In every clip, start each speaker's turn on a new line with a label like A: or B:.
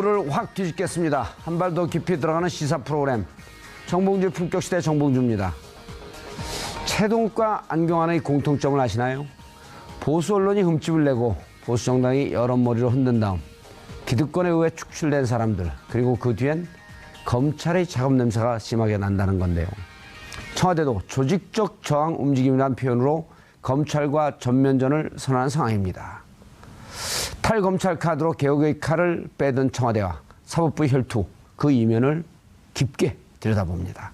A: 라디오를 확 뒤집겠습니다. 한 발 더 깊이 들어가는 시사 프로그램 정봉주 품격시대 정봉주입니다. 최동욱과 안경환의 공통점을 아시나요? 보수 언론이 흠집을 내고 보수 정당이 여론머리로 흔든 다음 기득권에 의해 축출된 사람들, 그리고 그 뒤엔 검찰의 작업 냄새가 심하게 난다는 건데요. 청와대도 조직적 저항 움직임이라는 표현으로 검찰과 전면전을 선언한 상황입니다. 탈검찰 카드로 개혁의 칼을 빼든 청와대와 사법부의 혈투, 그 이면을 깊게 들여다봅니다.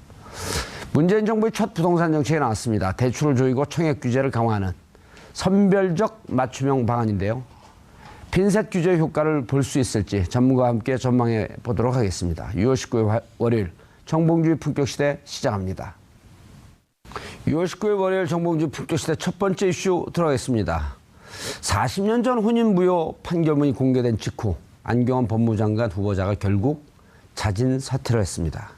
A: 문재인 정부의 첫 부동산 정책이 나왔습니다. 대출을 조이고 청약 규제를 강화하는 선별적 맞춤형 방안인데요. 핀셋 규제의 효과를 볼 수 있을지 전문가와 함께 전망해 보도록 하겠습니다. 6월 19일 월요일 정봉주의 품격시대 시작합니다. 6월 19일 월요일 정봉주 품격시대 첫 번째 이슈 들어가겠습니다. 40년 전 혼인무효 판결문이 공개된 직후 안경환 법무장관 후보자가 결국 자진 사퇴를 했습니다.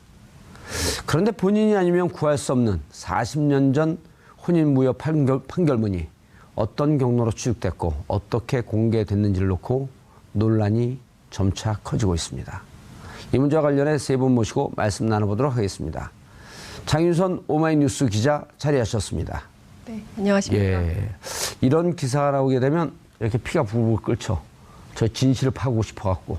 A: 그런데 본인이 아니면 구할 수 없는 40년 전 혼인무효 판결문이 어떤 경로로 취득됐고 어떻게 공개됐는지를 놓고 논란이 점차 커지고 있습니다. 이 문제와 관련해 세 분 모시고 말씀 나눠보도록 하겠습니다. 장윤선 오마이뉴스 기자 자리하셨습니다.
B: 네, 안녕하십니까.
A: 예, 이런 기사가 나오게 되면 이렇게 피가 부글부글 끓죠. 저 진실을 파고 싶어갖고.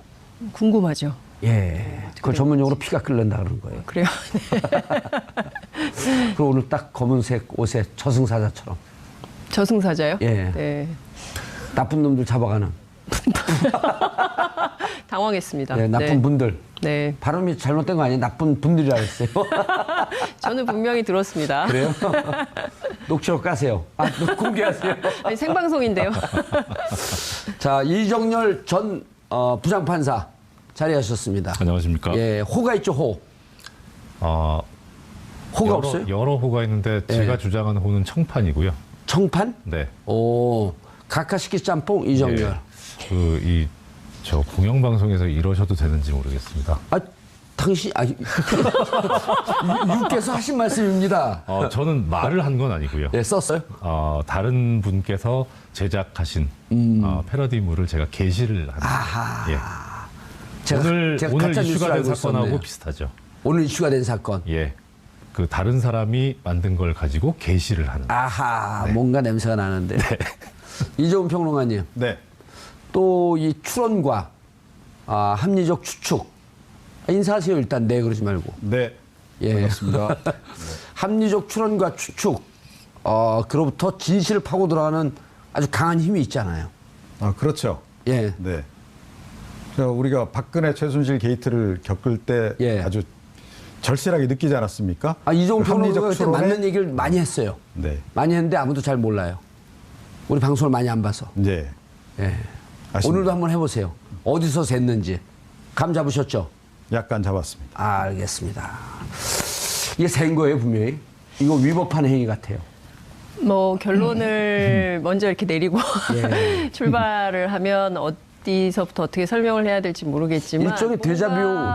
B: 궁금하죠.
A: 예, 그걸 전문용어로 피가 끓는다 그러는 거예요.
B: 그래요. 네.
A: 그리고 오늘 딱 검은색 옷에 저승사자처럼.
B: 저승사자요?
A: 예.
B: 네.
A: 나쁜 놈들 잡아가는.
B: 당황했습니다.
A: 예, 나쁜
B: 네.
A: 분들.
B: 네.
A: 발음이 잘못된 거 아니에요? 나쁜 분들이라 했어요.
B: 저는 분명히 들었습니다.
A: 그래요? 녹취록 까세요. 아, 공개하세요.
B: 아니, 생방송인데요.
A: 자, 이정열 전 부장판사 자리하셨습니다.
C: 안녕하십니까.
A: 예, 호가 있죠, 호. 호가 없어요?
C: 여러 호가 있는데 제가 주장하는 호는 청판이고요.
A: 청판?
C: 네.
A: 오, 가카시키 짬뽕 이정열.
C: 예. 저 공영방송에서 이러셔도 되는지 모르겠습니다.
A: 아, 당신, 유께서 하신 말씀입니다.
C: 저는 말을 한 건 아니고요.
A: 예, 썼어요?
C: 다른 분께서 제작하신 패러디물을 제가 게시를 합니다.
A: 아하.
C: 예.
A: 제가
C: 오늘
A: 가짜 뉴스를
C: 이슈가 된
A: 알고
C: 사건하고
A: 있었네요.
C: 비슷하죠.
A: 오늘 이슈가 된 사건.
C: 예. 그 다른 사람이 만든 걸 가지고 게시를 하는.
A: 아하,
C: 네.
A: 뭔가 냄새가 나는데. 이종훈 평론가님.
D: 네.
A: 또 이 추론과 합리적 추측. 인사하세요, 일단. 네, 그러지 말고.
D: 네.
A: 예.
D: 반갑습니다.
A: 합리적 추론과 추측. 그로부터 진실을 파고 들어가는 아주 강한 힘이 있잖아요.
D: 그렇죠.
A: 예.
D: 네. 우리가 박근혜 최순실 게이트를 겪을 때
A: 예.
D: 아주 절실하게 느끼지 않았습니까?
A: 이종훈
D: 그 합리적
A: 평론가가 그때
D: 추론에-
A: 맞는 얘기를 많이 했어요.
D: 네.
A: 많이 했는데 아무도 잘 몰라요. 우리 방송을 많이 안 봐서.
D: 네.
A: 예.
D: 아쉽습니다.
A: 오늘도 한번 해보세요. 어디서 샜는지. 감 잡으셨죠?
D: 약간 잡았습니다.
A: 알겠습니다. 이게 센 거예요, 분명히. 이거 위법한 행위 같아요.
B: 뭐 결론을 먼저 이렇게 내리고
A: 예.
B: 출발을 하면 어디서부터 어떻게 설명을 해야 될지 모르겠지만
A: 일종의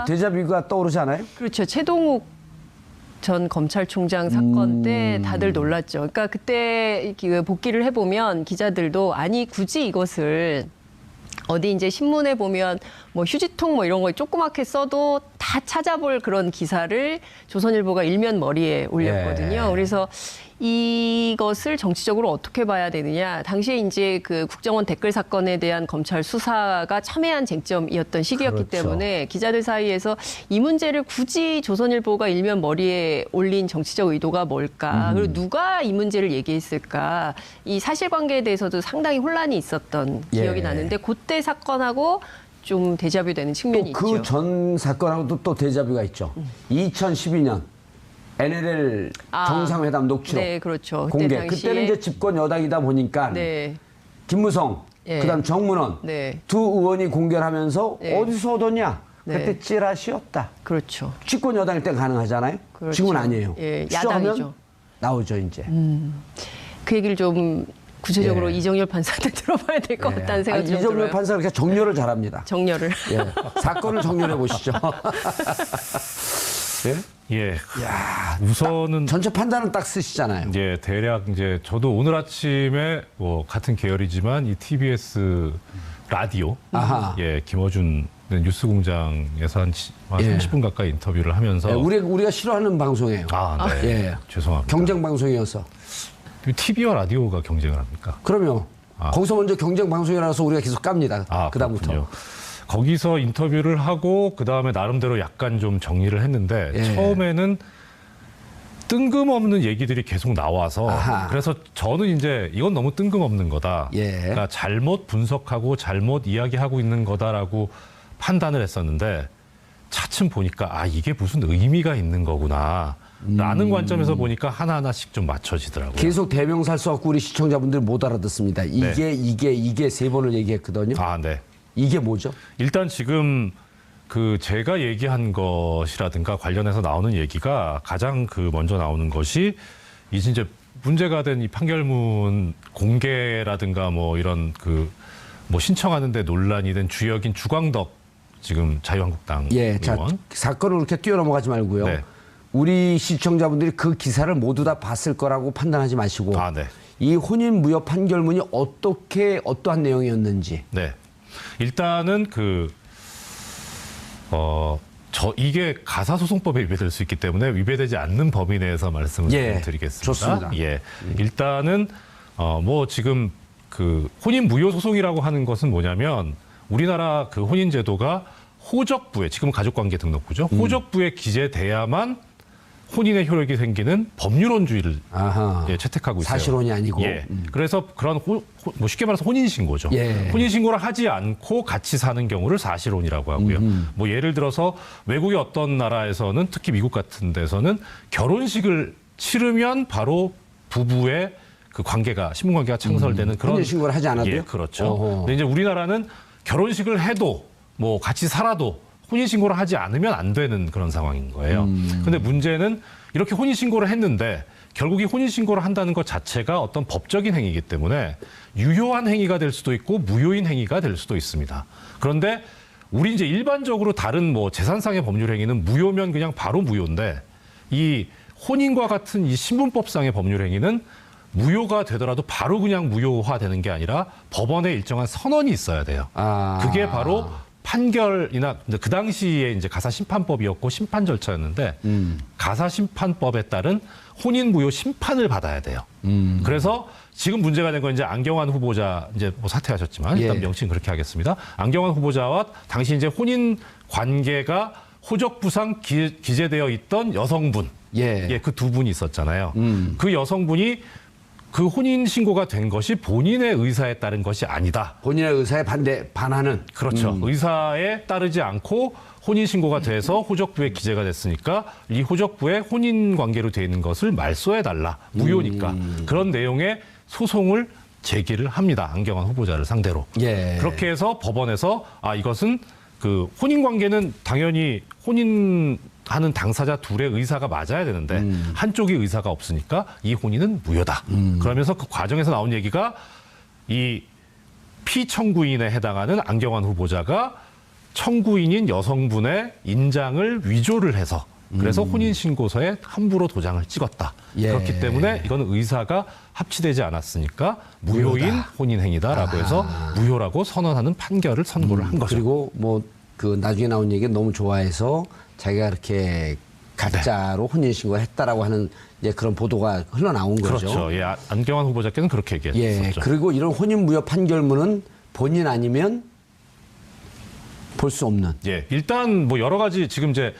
A: 데자뷰가 떠오르지 않아요?
B: 그렇죠. 최동욱 전 검찰총장 사건 때 다들 놀랐죠. 그러니까 그때 복기를 해보면 기자들도 아니 굳이 이것을 어디 이제 신문에 보면 뭐 휴지통 뭐 이런 거 조그맣게 써도 다 찾아볼 그런 기사를 조선일보가 일면 머리에 올렸거든요.
A: 예.
B: 그래서 이것을 정치적으로 어떻게 봐야 되느냐. 당시에 이제 그 국정원 댓글 사건에 대한 검찰 수사가 첨예한 쟁점이었던 시기였기
A: 그렇죠.
B: 때문에 기자들 사이에서 이 문제를 굳이 조선일보가 일면 머리에 올린 정치적 의도가 뭘까. 그리고 누가 이 문제를 얘기했을까. 이 사실관계에 대해서도 상당히 혼란이 있었던 기억이
A: 예.
B: 나는데 그때 사건하고 좀 데자뷰 되는 측면이
A: 또
B: 있죠.
A: 그 전 사건하고도 또 데자뷰가 있죠. 2012년 NLL 정상회담 녹취록
B: 네, 그렇죠.
A: 공개.
B: 그때 당시에-
A: 그때는 이제 집권 여당이다 보니까
B: 네.
A: 김무성,
B: 예.
A: 그다음 정문원
B: 네.
A: 두 의원이 공개를 하면서
B: 네.
A: 어디서 얻었냐?
B: 네.
A: 그때 찌라시였다.
B: 그렇죠.
A: 집권 여당일 때 가능하잖아요.
B: 그렇죠.
A: 지금은 아니에요.
B: 예,
A: 추정하면
B: 야당이죠.
A: 나오죠 이제.
B: 그 얘기를 좀 구체적으로
A: 예.
B: 이정열 판사한테 들어봐야 될 것 같다는 생각이 좀
A: 이정열
B: 들어요.
A: 판사가 그렇게 정렬을 잘합니다.
B: 정렬을.
A: 예. 사건을 정렬해 보시죠. 예?
C: 예. 우선은
A: 전체 판단은 딱 쓰시잖아요.
C: 이제 대략 이제 저도 오늘 아침에 뭐 같은 계열이지만 이 TBS 라디오
A: 아하.
C: 예 김어준 뉴스공장에서 한
A: 예.
C: 30분 가까이 인터뷰를 하면서
A: 예, 우리가 싫어하는 방송이에요.
C: 아, 네.
A: 예.
C: 죄송합니다.
A: 경쟁 방송이어서.
C: TV와 라디오가 경쟁을 합니까?
A: 그럼요.
C: 아.
A: 거기서 먼저 경쟁 방송이라서 우리가 계속 깝니다. 그다음부터.
C: 그렇군요. 거기서 인터뷰를 하고 그다음에 나름대로 약간 좀 정리를 했는데
A: 예.
C: 처음에는 뜬금없는 얘기들이 계속 나와서
A: 아하.
C: 그래서 저는 이제 이건 너무 뜬금없는 거다.
A: 예.
C: 그러니까 잘못 분석하고 잘못 이야기하고 있는 거다라고 판단을 했었는데 차츰 보니까 아 이게 무슨 의미가 있는 거구나. 라는 관점에서 보니까 하나하나씩 좀 맞춰지더라고요.
A: 계속 대명사를 써갖고 우리 시청자분들이 못 알아듣습니다. 이게 세 번을 얘기했거든요.
C: 아, 네.
A: 이게 뭐죠?
C: 일단 지금 그 제가 얘기한 것이라든가 관련해서 나오는 얘기가 가장 그 먼저 나오는 것이 이제 문제가 된 이 판결문 공개라든가 뭐 이런 그 뭐 신청하는데 논란이 된 주역인 주광덕 지금 자유한국당
A: 예, 자,
C: 의원.
A: 사건을 그렇게 뛰어넘어가지 말고요.
C: 네.
A: 우리 시청자분들이 그 기사를 모두 다 봤을 거라고 판단하지 마시고
C: 아, 네.
A: 이 혼인 무효 판결문이 어떠한 내용이었는지.
C: 네. 일단은 이게 가사소송법에 위배될 수 있기 때문에 위배되지 않는 범위 내에서 말씀을
A: 예,
C: 드리겠습니다.
A: 좋습니다.
C: 예. 일단은 뭐 지금 그 혼인 무효 소송이라고 하는 것은 뭐냐면 우리나라 그 혼인 제도가 호적부에 지금은 가족관계 등록부죠. 호적부에 기재돼야만 혼인의 효력이 생기는 법률혼주의를
A: 아하.
C: 예, 채택하고 있어요.
A: 사실혼이 아니고.
C: 예. 그래서 그런 뭐 쉽게 말해서 혼인신고죠.
A: 예.
C: 혼인신고를 하지 않고 같이 사는 경우를 사실혼이라고 하고요. 뭐 예를 들어서 외국의 어떤 나라에서는 특히 미국 같은 데서는 결혼식을 치르면 바로 부부의 그 관계가 신분관계가 창설되는 그런
A: 혼인신고를 하지 않아도요?
C: 예, 그렇죠.
A: 어허.
C: 근데 이제 우리나라는 결혼식을 해도 뭐 같이 살아도 혼인신고를 하지 않으면 안 되는 그런 상황인 거예요. 근데 문제는 이렇게 혼인신고를 했는데 결국 이 혼인신고를 한다는 것 자체가 어떤 법적인 행위이기 때문에 유효한 행위가 될 수도 있고 무효인 행위가 될 수도 있습니다. 그런데 우리 이제 일반적으로 다른 뭐 재산상의 법률 행위는 무효면 그냥 바로 무효인데 이 혼인과 같은 이 신분법상의 법률 행위는 무효가 되더라도 바로 그냥 무효화되는 게 아니라 법원에 일정한 선언이 있어야 돼요.
A: 아.
C: 그게 바로 판결이나 그 당시에 이제 가사심판법이었고 심판 절차였는데 가사심판법에 따른 혼인 무효 심판을 받아야 돼요. 그래서 지금 문제가 된 건 이제 안경환 후보자 이제 뭐 사퇴하셨지만 일단
A: 예.
C: 명칭 그렇게 하겠습니다. 안경환 후보자와 당시 이제 혼인 관계가 호적부상 기재되어 있던 여성분,
A: 예.
C: 그 두 분이 있었잖아요. 그 여성분이 그 혼인 신고가 된 것이 본인의 의사에 따른 것이 아니다.
A: 본인의 의사에 반하는.
C: 그렇죠. 의사에 따르지 않고 혼인 신고가 돼서 호적부에 기재가 됐으니까 이 호적부에 혼인 관계로 돼 있는 것을 말소해 달라. 무효니까. 그런 내용의 소송을 제기를 합니다. 안경환 후보자를 상대로.
A: 예.
C: 그렇게 해서 법원에서 이것은 그 혼인 관계는 당연히 혼인하는 당사자 둘의 의사가 맞아야 되는데 한쪽이 의사가 없으니까 이 혼인은 무효다. 그러면서 그 과정에서 나온 얘기가 이 피청구인에 해당하는 안경환 후보자가 청구인인 여성분의 인장을 위조를 해서 그래서 혼인신고서에 함부로 도장을 찍었다.
A: 예.
C: 그렇기 때문에 이거는 의사가 합치되지 않았으니까 무효인
A: 무효다.
C: 혼인행위다라고 해서 무효라고 선언하는 판결을 선고를 한 거죠.
A: 그리고 뭐 그 나중에 나온 얘기 너무 좋아해서 자기가 이렇게 가짜로 혼인신고를 했다라고 하는 이제 그런 보도가 흘러나온 거죠.
C: 그렇죠. 예, 안경환 후보자께서는 그렇게
A: 예.
C: 얘기했었죠.
A: 그리고 이런 혼인 무효 판결문은 본인 아니면 볼 수 없는.
C: 예, 일단 뭐 여러 가지 지금 이제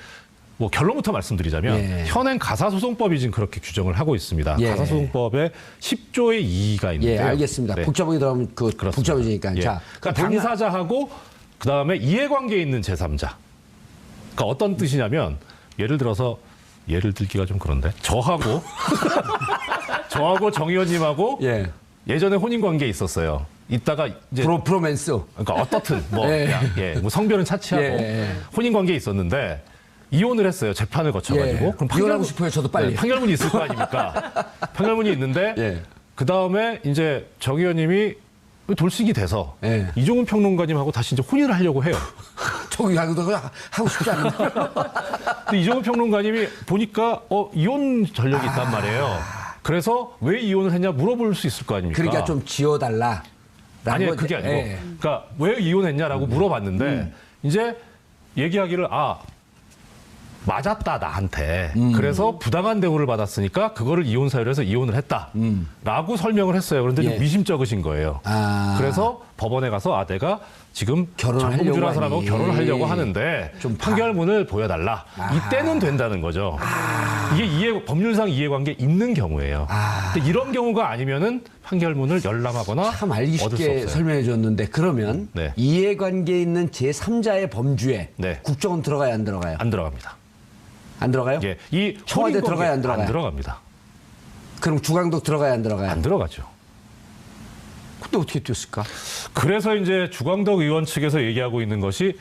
C: 뭐 결론부터 말씀드리자면
A: 예.
C: 현행 가사소송법이 지금 그렇게 규정을 하고 있습니다.
A: 예.
C: 가사소송법에 10조의 2가 있는데요.
A: 예, 알겠습니다.
C: 네.
A: 복잡하게 들어가면 그
C: 그렇습니다.
A: 복잡해지니까.
C: 예.
A: 자,
C: 그러니까 당사자하고 그다음에 이해관계에 있는 제3자. 그러니까 어떤 뜻이냐면 예를 들어서 예를 들기가 좀 그런데 저하고 정 의원님하고
A: 예.
C: 예전에 혼인 관계에 있었어요. 이따가 이제
A: 브로맨스.
C: 그러니까 어떻든 뭐,
A: 예.
C: 뭐 성별은 차치하고
A: 예.
C: 혼인 관계에 있었는데 이혼을 했어요. 재판을 거쳐가지고.
A: 예. 이혼하고 싶어요. 저도 빨리.
C: 판결문이 있을 거 아닙니까? 판결문이 있는데
A: 예.
C: 그 다음에 이제 정 의원님이 돌싱이 돼서
A: 예.
C: 이종훈 평론가님하고 다시 이제 혼인을 하려고 해요.
A: 저기 하고 싶지 않은데.
C: 근데 이종훈 평론가님이 보니까 이혼 전력이 있단 말이에요. 그래서 왜 이혼을 했냐 물어볼 수 있을 거 아닙니까?
A: 그러니까 좀 지어달라.
C: 아니 그게 아니고, 그러니까 왜 이혼했냐라고 물어봤는데 이제 얘기하기를 맞았다 나한테. 그래서 부당한 대우를 받았으니까 그거를 이혼 사유로 해서 이혼을 했다라고 설명을 했어요. 그런데 좀
A: 예.
C: 미심쩍으신 거예요. 그래서 법원에 가서 내가 지금
A: 결혼하려고
C: 장봉주라는 사람하고
A: 하니.
C: 결혼을 하려고 하는데
A: 좀
C: 판결문을 보여달라. 이때는 된다는 거죠. 이게 법률상 이해관계 있는 경우예요. 근데 이런 경우가 아니면은 판결문을 열람하거나
A: 참 알기
C: 얻을 수
A: 쉽게
C: 없어요.
A: 설명해 줬는데 그러면
C: 네.
A: 이해관계에 있는 제3자의 범주에
C: 네.
A: 국정은 들어가요, 안 들어가요?
C: 안 들어갑니다.
A: 안 들어가요?
C: 예, 이
A: 청와대
C: 혼인관계
A: 들어가요, 안 들어가요?
C: 안 들어갑니다.
A: 그럼 주강독 들어가요, 안 들어가요?
C: 안 들어가죠.
A: 그때 어떻게 뛰었을까?
C: 그래서 이제 주광덕 의원 측에서 얘기하고 있는 것이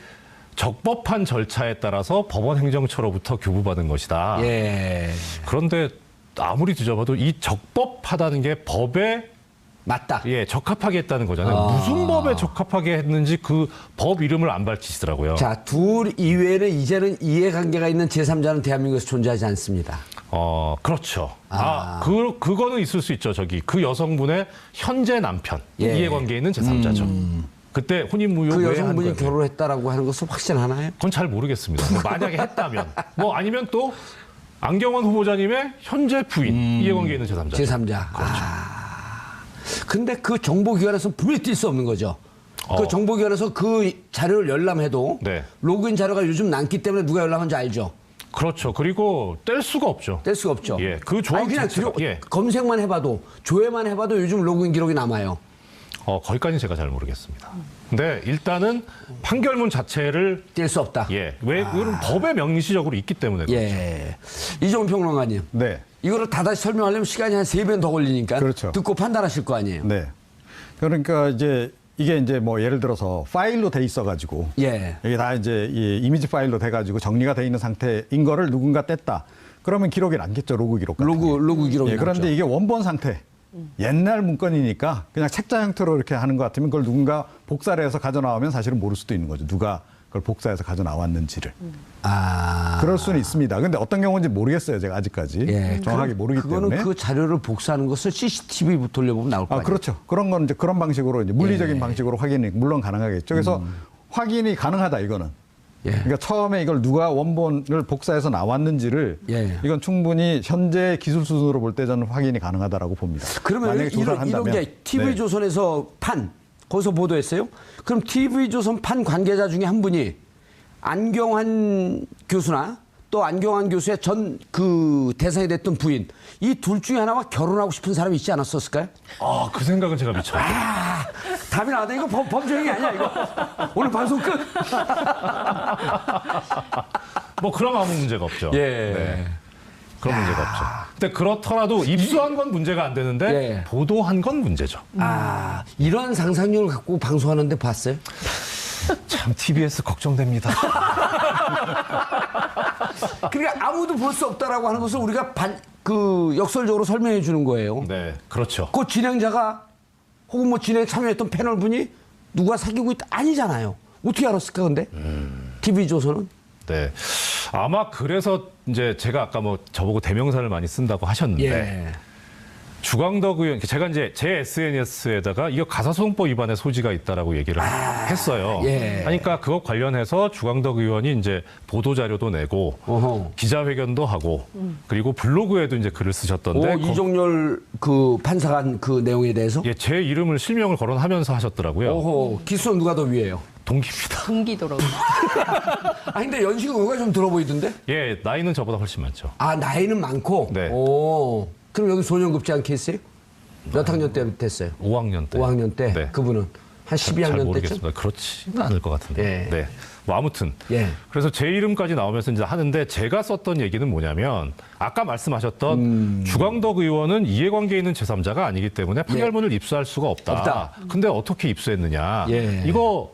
C: 적법한 절차에 따라서 법원 행정처로부터 교부받은 것이다.
A: 예.
C: 그런데 아무리 뒤져봐도 이 적법하다는 게 법에
A: 맞다.
C: 적합하게 했다는 거잖아요. 무슨 법에 적합하게 했는지 그 법 이름을 안 밝히시더라고요.
A: 자, 둘 이외에는 이제는 이해관계가 있는 제3자는 대한민국에서 존재하지 않습니다.
C: 그렇죠. 그거는 있을 수 있죠. 그 여성분의 현재 남편,
A: 예.
C: 이해관계에 있는 제3자죠. 그때 혼인무효
A: 그
C: 왜
A: 여성분이
C: 한 거예요?
A: 결혼했다라고 하는 것은 확신하나요?
C: 그건 잘 모르겠습니다. 만약에 했다면. 아니면 또 안경원 후보자님의 현재 부인, 이해관계에 있는 제3자.
A: 제3자. 그렇죠. 근데 그 정보기관에서 분명히 뛸 수 없는 거죠. 그 정보기관에서 그 자료를 열람해도
C: 네.
A: 로그인 자료가 요즘 남기 때문에 누가 열람한지 알죠.
C: 그렇죠. 그리고 뗄 수가 없죠.
A: 뗄 수가 없죠.
C: 예, 그 조항
A: 아니, 그냥
C: 자체가,
A: 검색만 해봐도 조회만 해봐도 요즘 로그인 기록이 남아요.
C: 거기까지는 제가 잘 모르겠습니다. 근데 일단은 판결문 자체를
A: 뗄 수 없다.
C: 그건 법에 명시적으로 있기 때문에 그렇죠.
A: 예. 이종훈 평론가님.
D: 네.
A: 이거를 다다시 설명하려면 시간이 한 3배는 더 걸리니까
D: 그렇죠.
A: 듣고 판단하실 거 아니에요.
D: 네. 그러니까 이게 이제 뭐 예를 들어서 파일로 돼 있어가지고
A: 예.
D: 이게 다 이제 이 이미지 파일로 돼가지고 정리가 돼 있는 상태인 거를 누군가 뗐다. 그러면 기록에 남겠죠. 로그 기록 같은 게.
A: 로그 기록이
D: 예, 그런데
A: 남죠.
D: 이게 원본 상태. 옛날 문건이니까 그냥 책자 형태로 이렇게 하는 것 같으면 그걸 누군가 복사를 해서 가져나오면 사실은 모를 수도 있는 거죠. 누가 그걸 복사해서 가져나왔는지를. 그럴 수는 있습니다. 근데 어떤 경우인지 모르겠어요. 제가 아직까지.
A: 예.
D: 정확하게 모르기
A: 그거는
D: 때문에.
A: 그 자료를 복사하는 것을 CCTV 돌려보면 나올 거 아니에요.
D: 그렇죠. 그런 건 이제 그런 방식으로 이제 물리적인 방식으로 확인이 물론 가능하겠죠. 그래서 확인이 가능하다 이거는.
A: 예.
D: 그러니까 처음에 이걸 누가 원본을 복사해서 나왔는지를
A: 예.
D: 이건 충분히 현재 기술 수준으로 볼 때 저는 확인이 가능하다고 봅니다.
A: 그러면
D: 만약에 조사를
A: 이런
D: 한다면
A: 게 TV조선에서 거기서 보도했어요. 그럼 TV조선 판 관계자 중에 한 분이 안경환 교수나 또 안경환 교수의 전 그 대상이 됐던 부인 이 둘 중에 하나와 결혼하고 싶은 사람이 있지 않았었을까요?
C: 그 생각은 제가 미쳐요.
A: 답이 나왔다. 이거 범죄행위 아니야 이거. 오늘 방송 끝.
C: 그럼 아무 문제가 없죠.
A: 예.
C: 네. 그런 문제가 없죠. 근데 그렇더라도 입수한 건 문제가 안 되는데
A: 예.
C: 보도한 건 문제죠.
A: 이런 상상력을 갖고 방송하는데 봤어요?
C: 참 TBS 걱정됩니다.
A: 그러니까 아무도 볼 수 없다라고 하는 것을 우리가 역설적으로 설명해 주는 거예요.
C: 네, 그렇죠.
A: 그 진행자가 혹은 뭐 진행에 참여했던 패널 분이 누가 사귀고 있다 아니잖아요. 어떻게 알았을까 근데? TV조선은?
C: 네. 아마 그래서 이제 제가 아까 저보고 대명사를 많이 쓴다고 하셨는데
A: 예.
C: 주광덕 의원, 제가 이제 제 SNS에다가 이거 가사소송법 위반의 소지가 있다라고 얘기를 했어요.
A: 예.
C: 그러니까 그것 관련해서 주광덕 의원이 이제 보도 자료도 내고
A: 어허.
C: 기자회견도 하고 그리고 블로그에도 이제 글을 쓰셨던데
A: 이종렬 그 판사가 한 그 내용에 대해서?
C: 제 이름을 실명을 거론하면서 하셨더라고요.
A: 기수는 누가 더 위에요?
C: 동기입니다.
B: 동기더라고요.
A: 근데 연식은 누가 좀 들어 보이던데?
C: 예, 나이는 저보다 훨씬 많죠.
A: 나이는 많고?
C: 네.
A: 그럼 여기 소년급제한 케이스예요? 몇 학년 때 됐어요?
C: 5학년 때.
A: 5학년 때?
C: 네.
A: 그분은? 한
C: 잘
A: 12학년 때쯤?
C: 모르겠습니다. 그렇지는 않을 것 같은데.
A: 예.
C: 네. 아무튼.
A: 예.
C: 그래서 제 이름까지 나오면서 이제 하는데 제가 썼던 얘기는 뭐냐면 아까 말씀하셨던 주광덕 의원은 이해관계에 있는 제3자가 아니기 때문에 판결문을 입수할 수가 없다. 근데 어떻게 입수했느냐.
A: 예.
C: 이거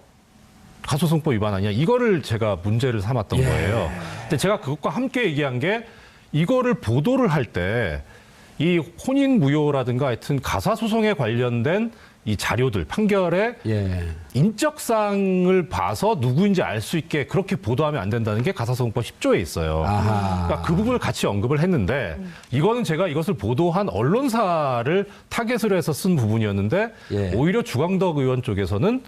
C: 가소송법 위반 아니야. 이거를 제가 문제를 삼았던
A: 예.
C: 거예요. 근데 제가 그것과 함께 얘기한 게 이거를 보도를 할 때 이 혼인 무효라든가 하여튼 가사소송에 관련된 이 자료들, 판결의
A: 예.
C: 인적사항을 봐서 누구인지 알 수 있게 그렇게 보도하면 안 된다는 게 가사소송법 10조에 있어요. 그러니까 그 부분을 같이 언급을 했는데 이거는 제가 이것을 보도한 언론사를 타겟으로 해서 쓴 부분이었는데
A: 예.
C: 오히려 주광덕 의원 쪽에서는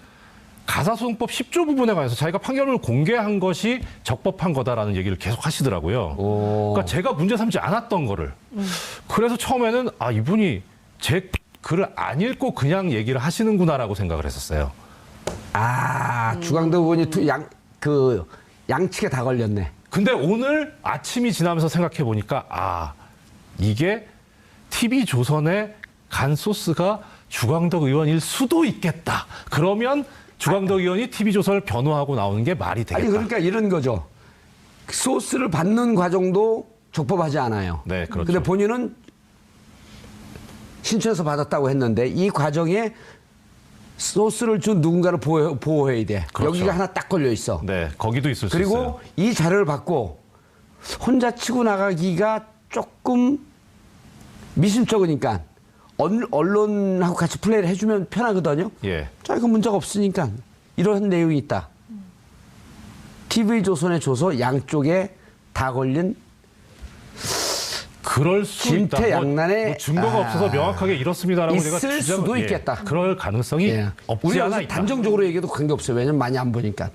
C: 가사소송법 10조 부분에 관해서 자기가 판결을 공개한 것이 적법한 거다라는 얘기를 계속 하시더라고요. 그러니까 제가 문제 삼지 않았던 거를. 그래서 처음에는 아, 이분이 제 글을 안 읽고 그냥 얘기를 하시는구나라고 생각을 했었어요.
A: 아, 주광덕 의원이 양측에 다 걸렸네.
C: 근데 오늘 아침이 지나면서 생각해 보니까 아, 이게 TV조선의 간 소스가 주광덕 의원일 수도 있겠다. 그러면 주광덕 의원이 TV조선을 변호하고 나오는 게 말이 되겠다.
A: 아니, 그러니까 이런 거죠. 소스를 받는 과정도 적법하지 않아요.
C: 네, 그렇죠.
A: 근데 본인은 신청해서 받았다고 했는데 이 과정에 소스를 준 누군가를 보호해야 돼.
C: 그렇죠.
A: 여기가 하나 딱 걸려 있어.
C: 네, 거기도 있을 수 있어요.
A: 그리고 이 자료를 받고 혼자 치고 나가기가 조금 미심쩍으니까 언론하고 같이 플레이를 해주면 편하거든요.
C: 예.
A: 자, 이거 문제가 없으니까 이런 내용이 있다. TV조선에 줘서 양쪽에 다 걸린
C: 그럴 수 있다.
A: 진퇴양난의
C: 뭐 증거가 없어서 명확하게 이렇습니다라고
A: 있을
C: 제가
A: 수도 있겠다.
C: 그럴 가능성이
A: 예.
C: 없지
A: 우리
C: 않아
A: 여기서
C: 있다.
A: 단정적으로 얘기해도 관계없어요. 왜냐면 많이 안 보니까.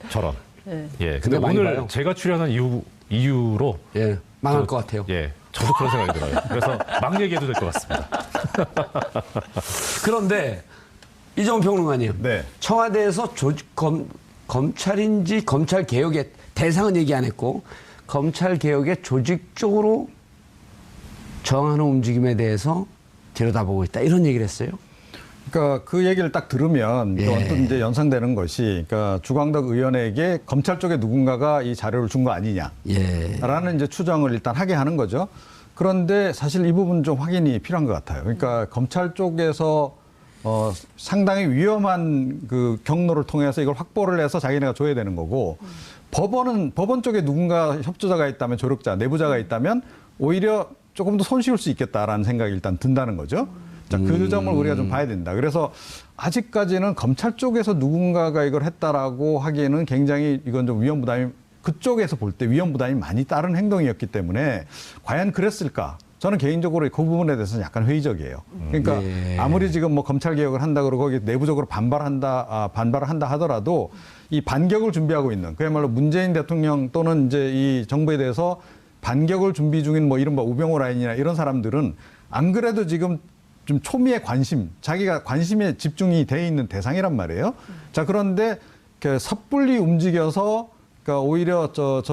C: 저런.
B: 네.
C: 예. 근데
A: 많이
C: 오늘
A: 봐요.
C: 제가 출연한 이유로
A: 예, 망할 것 같아요.
C: 예. 저도 그런 생각이 들어요. 그래서 막 얘기해도 될 것 같습니다.
A: 그런데 이정훈 평론가님,
D: 네.
A: 청와대에서 검찰인지 검찰 개혁의 대상은 얘기 안 했고 검찰 개혁의 조직적으로 저항하는 움직임에 대해서 들여다보고 있다 이런 얘기를 했어요.
D: 그러니까 그 얘기를 딱 들으면 또 언뜻 이제 연상되는 것이, 그러니까 주광덕 의원에게 검찰 쪽에 누군가가 이 자료를 준 거 아니냐.
A: 예.
D: 라는 이제 추정을 일단 하게 하는 거죠. 그런데 사실 이 부분 좀 확인이 필요한 것 같아요. 그러니까 검찰 쪽에서 상당히 위험한 그 경로를 통해서 이걸 확보를 해서 자기네가 줘야 되는 거고, 법원 쪽에 누군가 협조자가 있다면, 조력자, 내부자가 있다면 오히려 조금 더 손쉬울 수 있겠다라는 생각이 일단 든다는 거죠. 자, 그 점을 우리가 좀 봐야 된다. 그래서 아직까지는 검찰 쪽에서 누군가가 이걸 했다라고 하기에는 굉장히 이건 좀 위험 부담이, 그쪽에서 볼 때 위험 부담이 많이 따른 행동이었기 때문에 과연 그랬을까? 저는 개인적으로 그 부분에 대해서는 약간 회의적이에요. 그러니까
A: 네.
D: 아무리 지금 뭐 검찰 개혁을 한다 그러고 거기 내부적으로 반발을 한다 하더라도 이 반격을 준비하고 있는, 그야말로 문재인 대통령 또는 이제 이 정부에 대해서 반격을 준비 중인 뭐 이른바 우병우 라인이나 이런 사람들은 안 그래도 지금 좀 초미의 관심, 자기가 관심에 집중이 돼 있는 대상이란 말이에요. 자, 그런데 섣불리 움직여서 그러니까 오히려 저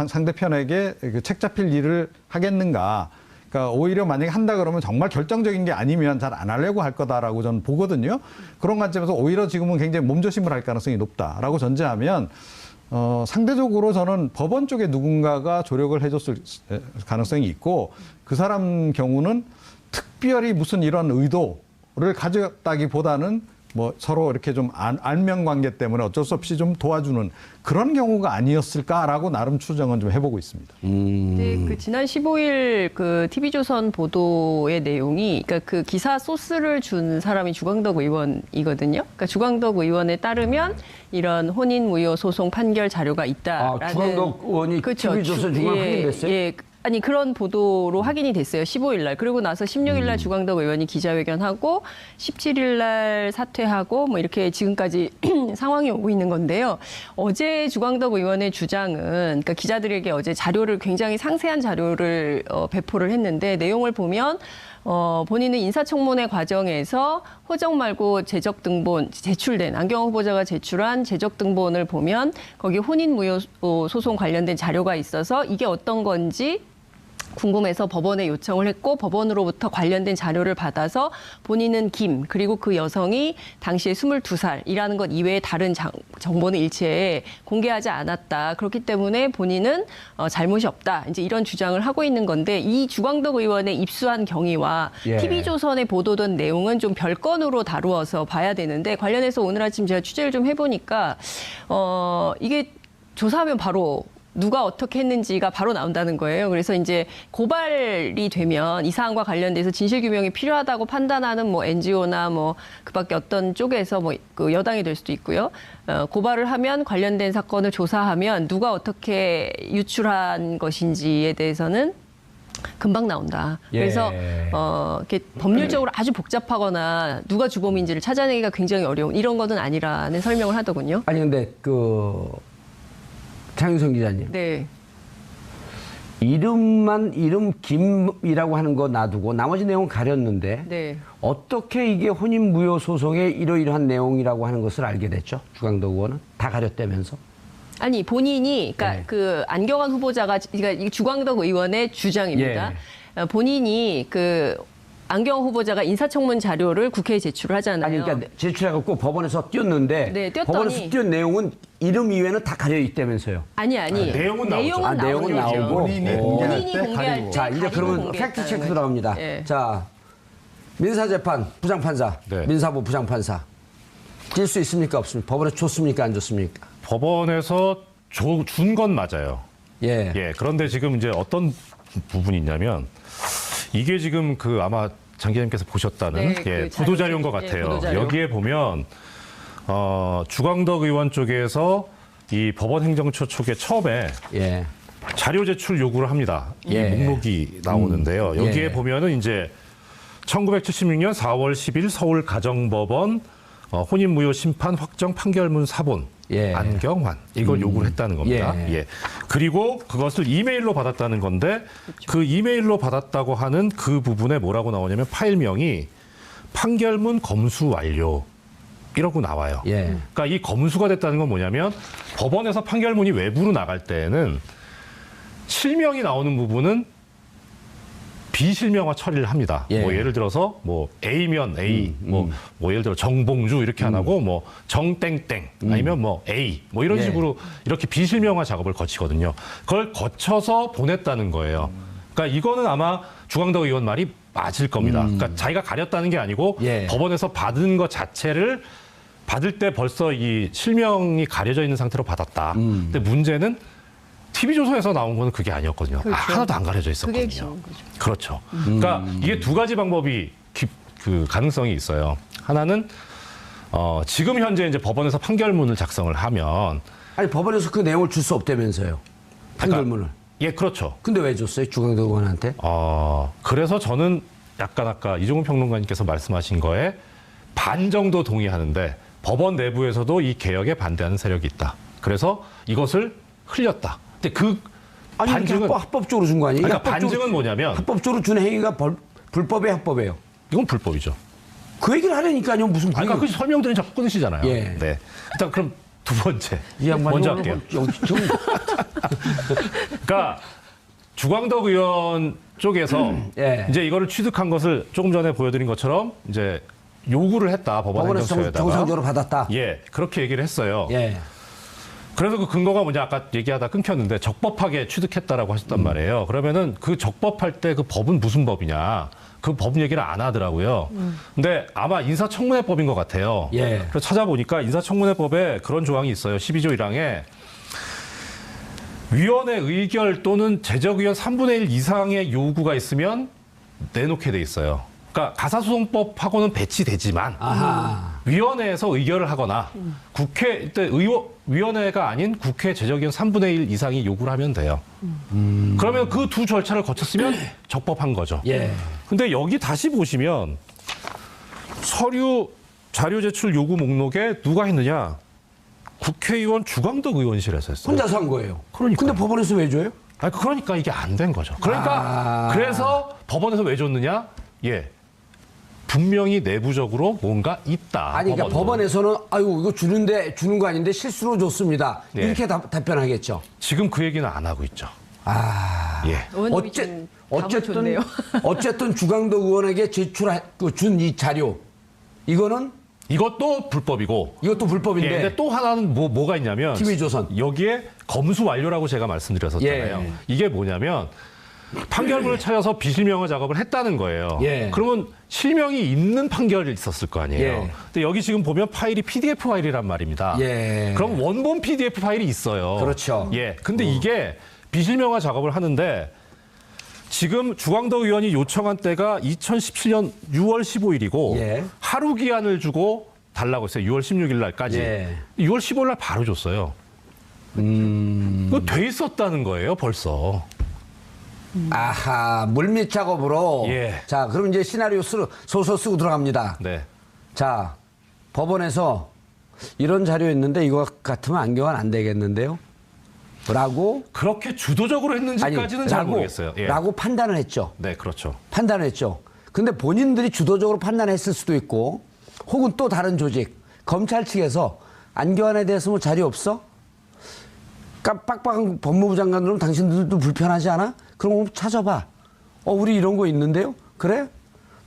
D: 상대편에게 그 책 잡힐 일을 하겠는가. 그러니까 오히려 만약에 한다 그러면 정말 결정적인 게 아니면 잘 안 하려고 할 거다라고 저는 보거든요. 그런 관점에서 오히려 지금은 굉장히 몸조심을 할 가능성이 높다라고 전제하면 상대적으로 저는 법원 쪽에 누군가가 조력을 해줬을 가능성이 있고, 그 사람 경우는 특별히 무슨 이런 의도를 가졌다기보다는 뭐 서로 이렇게 좀 알면 관계 때문에 어쩔 수 없이 좀 도와주는 그런 경우가 아니었을까라고 나름 추정은 좀 해보고 있습니다.
B: 네, 그 지난 15일 그 TV조선 보도의 내용이, 그러니까 그 기사 소스를 준 사람이 주광덕 의원이거든요. 그러니까 주광덕 의원에 따르면 이런 혼인무효 소송 판결 자료가 있다라는.
A: 아, 주광덕 의원이
B: 그렇죠.
A: TV조선 중앙 확인됐어요?
B: 예. 아니, 그런 보도로 확인이 됐어요. 15일 날. 그리고 나서 16일 날 주광덕 의원이 기자회견하고 17일 날 사퇴하고 뭐 이렇게 지금까지 상황이 오고 있는 건데요. 어제 주광덕 의원의 주장은, 그러니까 기자들에게 어제 자료를, 굉장히 상세한 자료를 배포를 했는데, 내용을 보면 본인은 인사청문회 과정에서 호적 말고 재적 등본 제출된, 안경원 후보자가 제출한 재적 등본을 보면 거기 혼인무효 소송 관련된 자료가 있어서 이게 어떤 건지 궁금해서 법원에 요청을 했고, 법원으로부터 관련된 자료를 받아서 본인은 김, 그리고 그 여성이 당시에 22살이라는 것 이외에 다른 정보는 일체 공개하지 않았다. 그렇기 때문에 본인은 잘못이 없다. 이제 이런 주장을 하고 있는 건데, 이 주광덕 의원의 입수한 경위와
A: 예.
B: TV조선에 보도된 내용은 좀 별건으로 다루어서 봐야 되는데, 관련해서 오늘 아침 제가 취재를 좀 해보니까 이게 조사하면 바로 누가 어떻게 했는지가 바로 나온다는 거예요. 그래서 이제 고발이 되면 이 사안과 관련돼서 진실규명이 필요하다고 판단하는 뭐 NGO나 뭐 그밖에 어떤 쪽에서 뭐 그 여당이 될 수도 있고요. 고발을 하면 관련된 사건을 조사하면 누가 어떻게 유출한 것인지에 대해서는 금방 나온다.
A: 예.
B: 그래서 이렇게 법률적으로 아주 복잡하거나 누가 주범인지를 찾아내기가 굉장히 어려운 이런 것은 아니라는 설명을 하더군요.
A: 아니 근데 그 장윤성 기자님
B: 네.
A: 이름 김이라고 하는 거 놔두고 나머지 내용 가렸는데
B: 네.
A: 어떻게 이게 혼인무효 소송의 이러이러한 내용이라고 하는 것을 알게 됐죠? 주광덕 의원은 다 가렸다면서?
B: 아니 본인이 그러니까
A: 네.
B: 그 안경환 후보자가 그러니까 이 주광덕 의원의 주장입니다. 본인이 그 안경환 후보자가 인사청문 자료를 국회에 제출을 하잖아요.
A: 아니 그러니까 제출해갖고 법원에서 띄웠는데
B: 네, 띄웠더니-
A: 법원에서 띄운 내용은 이름 이외에는 다 가려 있다면서요.
B: 아니
C: 내용은 나오죠.
A: 내용은
B: 나오죠.
A: 나오고
D: 본인이 공개할
B: 본인이
D: 때
B: 공개할
D: 가리고.
B: 때
A: 자 이제
B: 가리고
A: 그러면
B: 공개했다는
A: 팩트 체크
B: 거죠.
A: 들어갑니다.
B: 예.
A: 자 민사재판 부장판사,
C: 네.
A: 민사부 부장판사 뛸 수 있습니까 없습니까? 법원에 줬습니까 안 줬습니까?
C: 법원에서 준 건 맞아요.
A: 예.
C: 예. 그런데 지금 이제 어떤 부분이 있냐면 이게 지금 그 아마 장 기자님께서 보셨다는
B: 네, 그
C: 예,
B: 자료,
C: 보도자료인 것
B: 예,
C: 같아요.
B: 보도자료.
C: 여기에 보면 주광덕 의원 쪽에서 이 법원 행정처 쪽에 처음에
A: 예.
C: 자료 제출 요구를 합니다. 이
A: 예.
C: 목록이 나오는데요. 여기에
A: 예.
C: 보면은 이제 1976년 4월 10일 서울 가정법원 혼인무효 심판 확정 판결문 사본
A: 예.
C: 안경환 이걸 요구를 했다는 겁니다.
A: 예.
C: 예. 그리고 그것을 이메일로 받았다는 건데 그 이메일로 받았다고 하는 그 부분에 뭐라고 나오냐면 파일명이 판결문 검수 완료 이러고 나와요.
A: 예.
C: 그러니까 이 검수가 됐다는 건 뭐냐면 법원에서 판결문이 외부로 나갈 때에는 실명이 나오는 부분은 비실명화 처리를 합니다.
A: 예.
C: 뭐 예를 들어서 뭐 A면 A, 뭐 예를 들어 정봉주 이렇게 안 하고 뭐 정땡땡 아니면 뭐 A 뭐 이런
A: 예.
C: 식으로 이렇게 비실명화 작업을 거치거든요. 그걸 거쳐서 보냈다는 거예요. 그러니까 이거는 아마 주광덕 의원 말이 맞을 겁니다. 그러니까 자기가 가렸다는 게 아니고
A: 예.
C: 법원에서 받은 것 자체를 받을 때 벌써 이 실명이 가려져 있는 상태로 받았다. 근데 문제는 TV조선에서 나온 거는 그게 아니었거든요.
B: 그렇죠.
C: 하나도 안 가려져
B: 그게
C: 있었거든요.
B: 중요한 거죠.
C: 그렇죠. 그러니까 이게 두 가지 방법이 그 가능성이 있어요. 하나는 지금 현재 이제 법원에서 판결문을 작성을 하면
A: 아니 법원에서 그 내용을 줄 수 없다면서요. 판결문을.
C: 예, 그렇죠.
A: 근데 왜 줬어요? 주광덕 의원한테?
C: 그래서 저는 약간 아까 이종훈 평론가님께서 말씀하신 거에 반 정도 동의하는데 법원 내부에서도 이 개혁에 반대하는 세력이 있다. 그래서 이것을 흘렸다. 근데 그
A: 아니
C: 반증은
A: 합법적으로 준 거 아니에요?
C: 그러니까 반증은 뭐냐면
A: 합법적으로 준 행위가 불법의 합법이에요.
C: 이건 불법이죠.
A: 그 얘기를 하려니까요. 무슨
C: 아까 그 설명드린 자꾸 끊으시잖아요.
A: 예.
C: 네. 일단 그럼 두 번째
A: 이 양반이
C: 먼저
A: 오늘
C: 할게요.
A: 여기 좀
C: 그러니까 주광덕 의원 쪽에서
A: 예.
C: 이제 이거를 취득한 것을 조금 전에 보여드린 것처럼 이제 요구를 했다 법원
A: 법원에서
C: 행정처에다가
A: 정상적으로 받았다.
C: 예 그렇게 얘기를 했어요.
A: 예.
C: 그래서 그 근거가 뭐냐 아까 얘기하다 끊겼는데 적법하게 취득했다라고 하셨단 말이에요. 그러면은 그 적법할 때 그 법은 무슨 법이냐 그 법 얘기를 안 하더라고요. 근데 아마 인사청문회법인 것 같아요.
A: 예.
C: 그래서 찾아보니까 인사청문회법에 그런 조항이 있어요. 12조 1항에 위원회 의결 또는 제적의원 3분의 1 이상의 요구가 있으면 내놓게 돼 있어요. 그러니까 가사소송법하고는 배치되지만
A: 아하.
C: 위원회에서 의결을 하거나 국회 때 위원회가 아닌 국회 제적의원 3분의 1 이상이 요구를 하면 돼요. 그러면 그 두 절차를 거쳤으면 적법한 거죠.
A: 예.
C: 근데 여기 다시 보시면 서류 자료 제출 요구 목록에 누가 했느냐? 국회의원 주광덕 의원실에서 했어요.
A: 혼자서 한 거예요.
C: 그러니까요.
A: 근데 법원에서 왜 줘요?
C: 그러니까 이게 안 된 거죠. 그러니까 그래서 법원에서 왜 줬느냐? 예. 분명히 내부적으로 뭔가 있다.
A: 아니, 그러니까 법원에서는 아유 이거 주는 거 아닌데 실수로 줬습니다.
C: 예.
A: 이렇게 답변하겠죠.
C: 지금 그 얘기는 안 하고 있죠. 예.
B: 의원님이 좀 답을 좋네요.
A: 어쨌든 주광덕 의원에게 제출한 준 이 자료 이거는
C: 이것도 불법이고.
A: 이것도 불법인데.
C: 예, 근데 또 하나는 뭐가 있냐면
A: TV조선.
C: 여기에 검수 완료라고 제가 말씀드렸었잖아요.
A: 예.
C: 이게 뭐냐면 판결문을 찾아서 비실명화 작업을 했다는 거예요.
A: 예.
C: 그러면 실명이 있는 판결이 있었을 거 아니에요.
A: 예.
C: 근데 여기 지금 보면 파일이 PDF 파일이란 말입니다.
A: 예.
C: 그럼 원본 PDF 파일이 있어요.
A: 그렇죠.
C: 예. 근데 이게 비실명화 작업을 하는데 지금 주광덕 의원이 요청한 때가 2017년 6월 15일이고
A: 예.
C: 하루 기한을 주고 달라고 했어요. 6월 16일 날까지.
A: 예.
C: 6월 15일 날 바로 줬어요. 그거 돼 있었다는 거예요, 벌써.
A: 아하, 물밑 작업으로.
C: 예.
A: 자, 그럼 이제 시나리오 소설 쓰고 들어갑니다.
C: 네.
A: 자, 법원에서 이런 자료 있는데 이거 같으면 안경은 안 되겠는데요? 라고.
C: 그렇게 주도적으로 했는지까지는 잘 모르겠어요. 예.
A: 라고 판단을 했죠.
C: 네, 그렇죠.
A: 판단을 했죠. 근데 본인들이 주도적으로 판단했을 수도 있고, 혹은 또 다른 조직, 검찰 측에서 안경환에 대해서 뭐 자료 없어? 빡빡한 법무부 장관들은 당신들도 불편하지 않아? 그럼 찾아봐. 우리 이런 거 있는데요? 그래?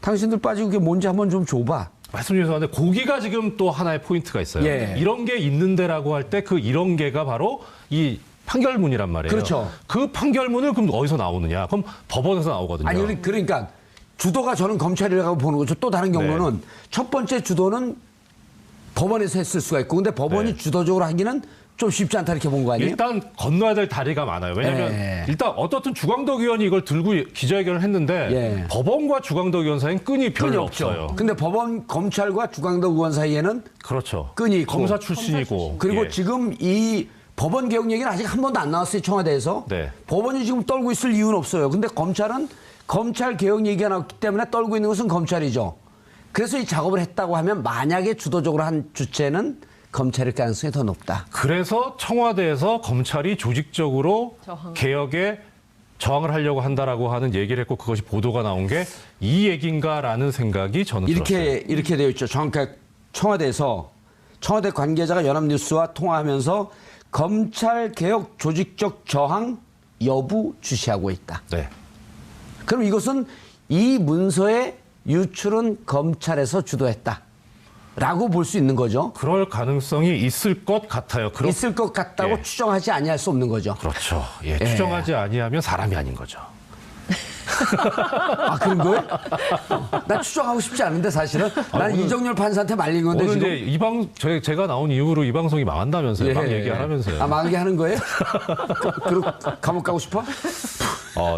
A: 당신들 빠지고 그게 뭔지 한번 좀 줘봐.
C: 말씀 죄송한데 고기가 지금 또 하나의 포인트가 있어요.
A: 예.
C: 이런 게 있는데라고 할 때 그 이런 게가 바로 이 판결문이란 말이에요.
A: 그렇죠.
C: 그 판결문을 그럼 어디서 나오느냐? 그럼 법원에서 나오거든요.
A: 아니, 그러니까 주도가 저는 검찰이라고 보는 거죠. 또 다른 경우는 첫 번째 주도는 법원에서 했을 수가 있고, 근데 법원이
C: 네.
A: 주도적으로 하기는 좀 쉽지 않다 이렇게 본 거 아니에요?
C: 일단 건너야 될 다리가 많아요. 왜냐하면
A: 예.
C: 일단 어떻든 주광덕 의원이 이걸 들고 기자회견을 했는데
A: 예.
C: 법원과 주광덕 의원 사이는 끈이 별로 없어요.
A: 근데 법원, 검찰과 주광덕 의원 사이에는
C: 그렇죠.
A: 끈이 있고.
C: 검사 출신이고.
A: 그리고
C: 예.
A: 지금 이 법원 개혁 얘기는 아직 한 번도 안 나왔어요, 청와대에서.
C: 네.
A: 법원이 지금 떨고 있을 이유는 없어요. 근데 검찰은 검찰 개혁 얘기가 나왔기 때문에 떨고 있는 것은 검찰이죠. 그래서 이 작업을 했다고 하면 만약에 주도적으로 한 주체는 검찰일 가능성이 더 높다.
C: 그래서 청와대에서 검찰이 조직적으로 개혁에 저항을 하려고 한다라고 하는 얘기를 했고 그것이 보도가 나온 게 이 얘기인가라는 생각이 저는 들었어요.
A: 이렇게 되어 있죠. 정확하게 청와대에서 청와대 관계자가 연합뉴스와 통화하면서 검찰 개혁 조직적 저항 여부 주시하고 있다.
C: 네.
A: 그럼 이것은 이 문서의 유출은 검찰에서 주도했다. 라고 볼 수 있는 거죠.
C: 그럴 가능성이 있을 것 같아요.
A: 있을 것 같다고
C: 예.
A: 추정하지 아니할 수 없는 거죠.
C: 그렇죠. 예, 추정하지 아니하면 사람이 아닌 거죠.
A: 아, 그런 거예요? 나 추정하고 싶지 않은데 사실은. 난 이정열 판사한테 말린 건데
C: 오늘
A: 지금.
C: 이제 제가 나온 이후로 이 방송이 망한다면서요. 막 얘기하면서요.
A: 아, 망하게 하는 거예요? 그리고 감옥 가고 싶어?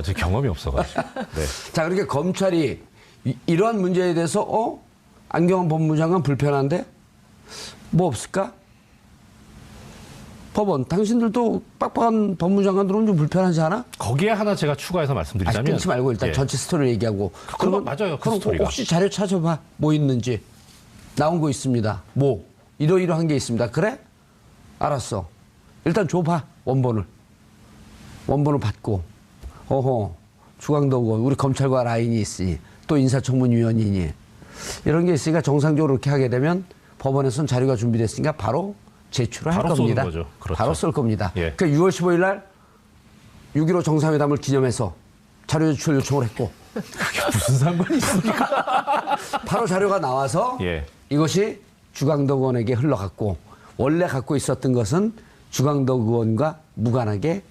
C: 제 경험이 없어가지고. 네.
A: 자, 그러니까 검찰이 이러한 문제에 대해서 안경환 법무장관 불편한데 뭐 없을까? 법원, 당신들도 빡빡한 법무장관들은 좀 불편하지 않아?
C: 거기에 하나 제가 추가해서 말씀드리자면.
A: 끊지 말고 일단
C: 예.
A: 전체 스토리를 얘기하고.
C: 그건 맞아요. 그
A: 그럼
C: 스토리가.
A: 혹시 자료 찾아봐. 뭐 있는지. 나온 거 있습니다. 뭐. 이러이러한 게 있습니다. 그래? 알았어. 일단 줘봐. 원본을 받고. 주광덕 의원, 우리 검찰과 라인이 있으니 또 인사청문위원이니 이런 게 있으니까 정상적으로 그렇게 하게 되면 법원에서는 자료가 준비됐으니까 바로 제출을 할
C: 바로
A: 겁니다.
C: 쏘는 거죠. 그렇죠.
A: 바로 쏠 겁니다.
C: 예.
A: 그러니까 6월 15일 날 6.15 정상회담을 기념해서 자료 제출 요청을 했고
C: 그게 무슨 상관이 있습니까?
A: 바로 자료가 나와서
C: 예.
A: 이것이 주광덕 의원에게 흘러갔고 원래 갖고 있었던 것은 주광덕 의원과 무관하게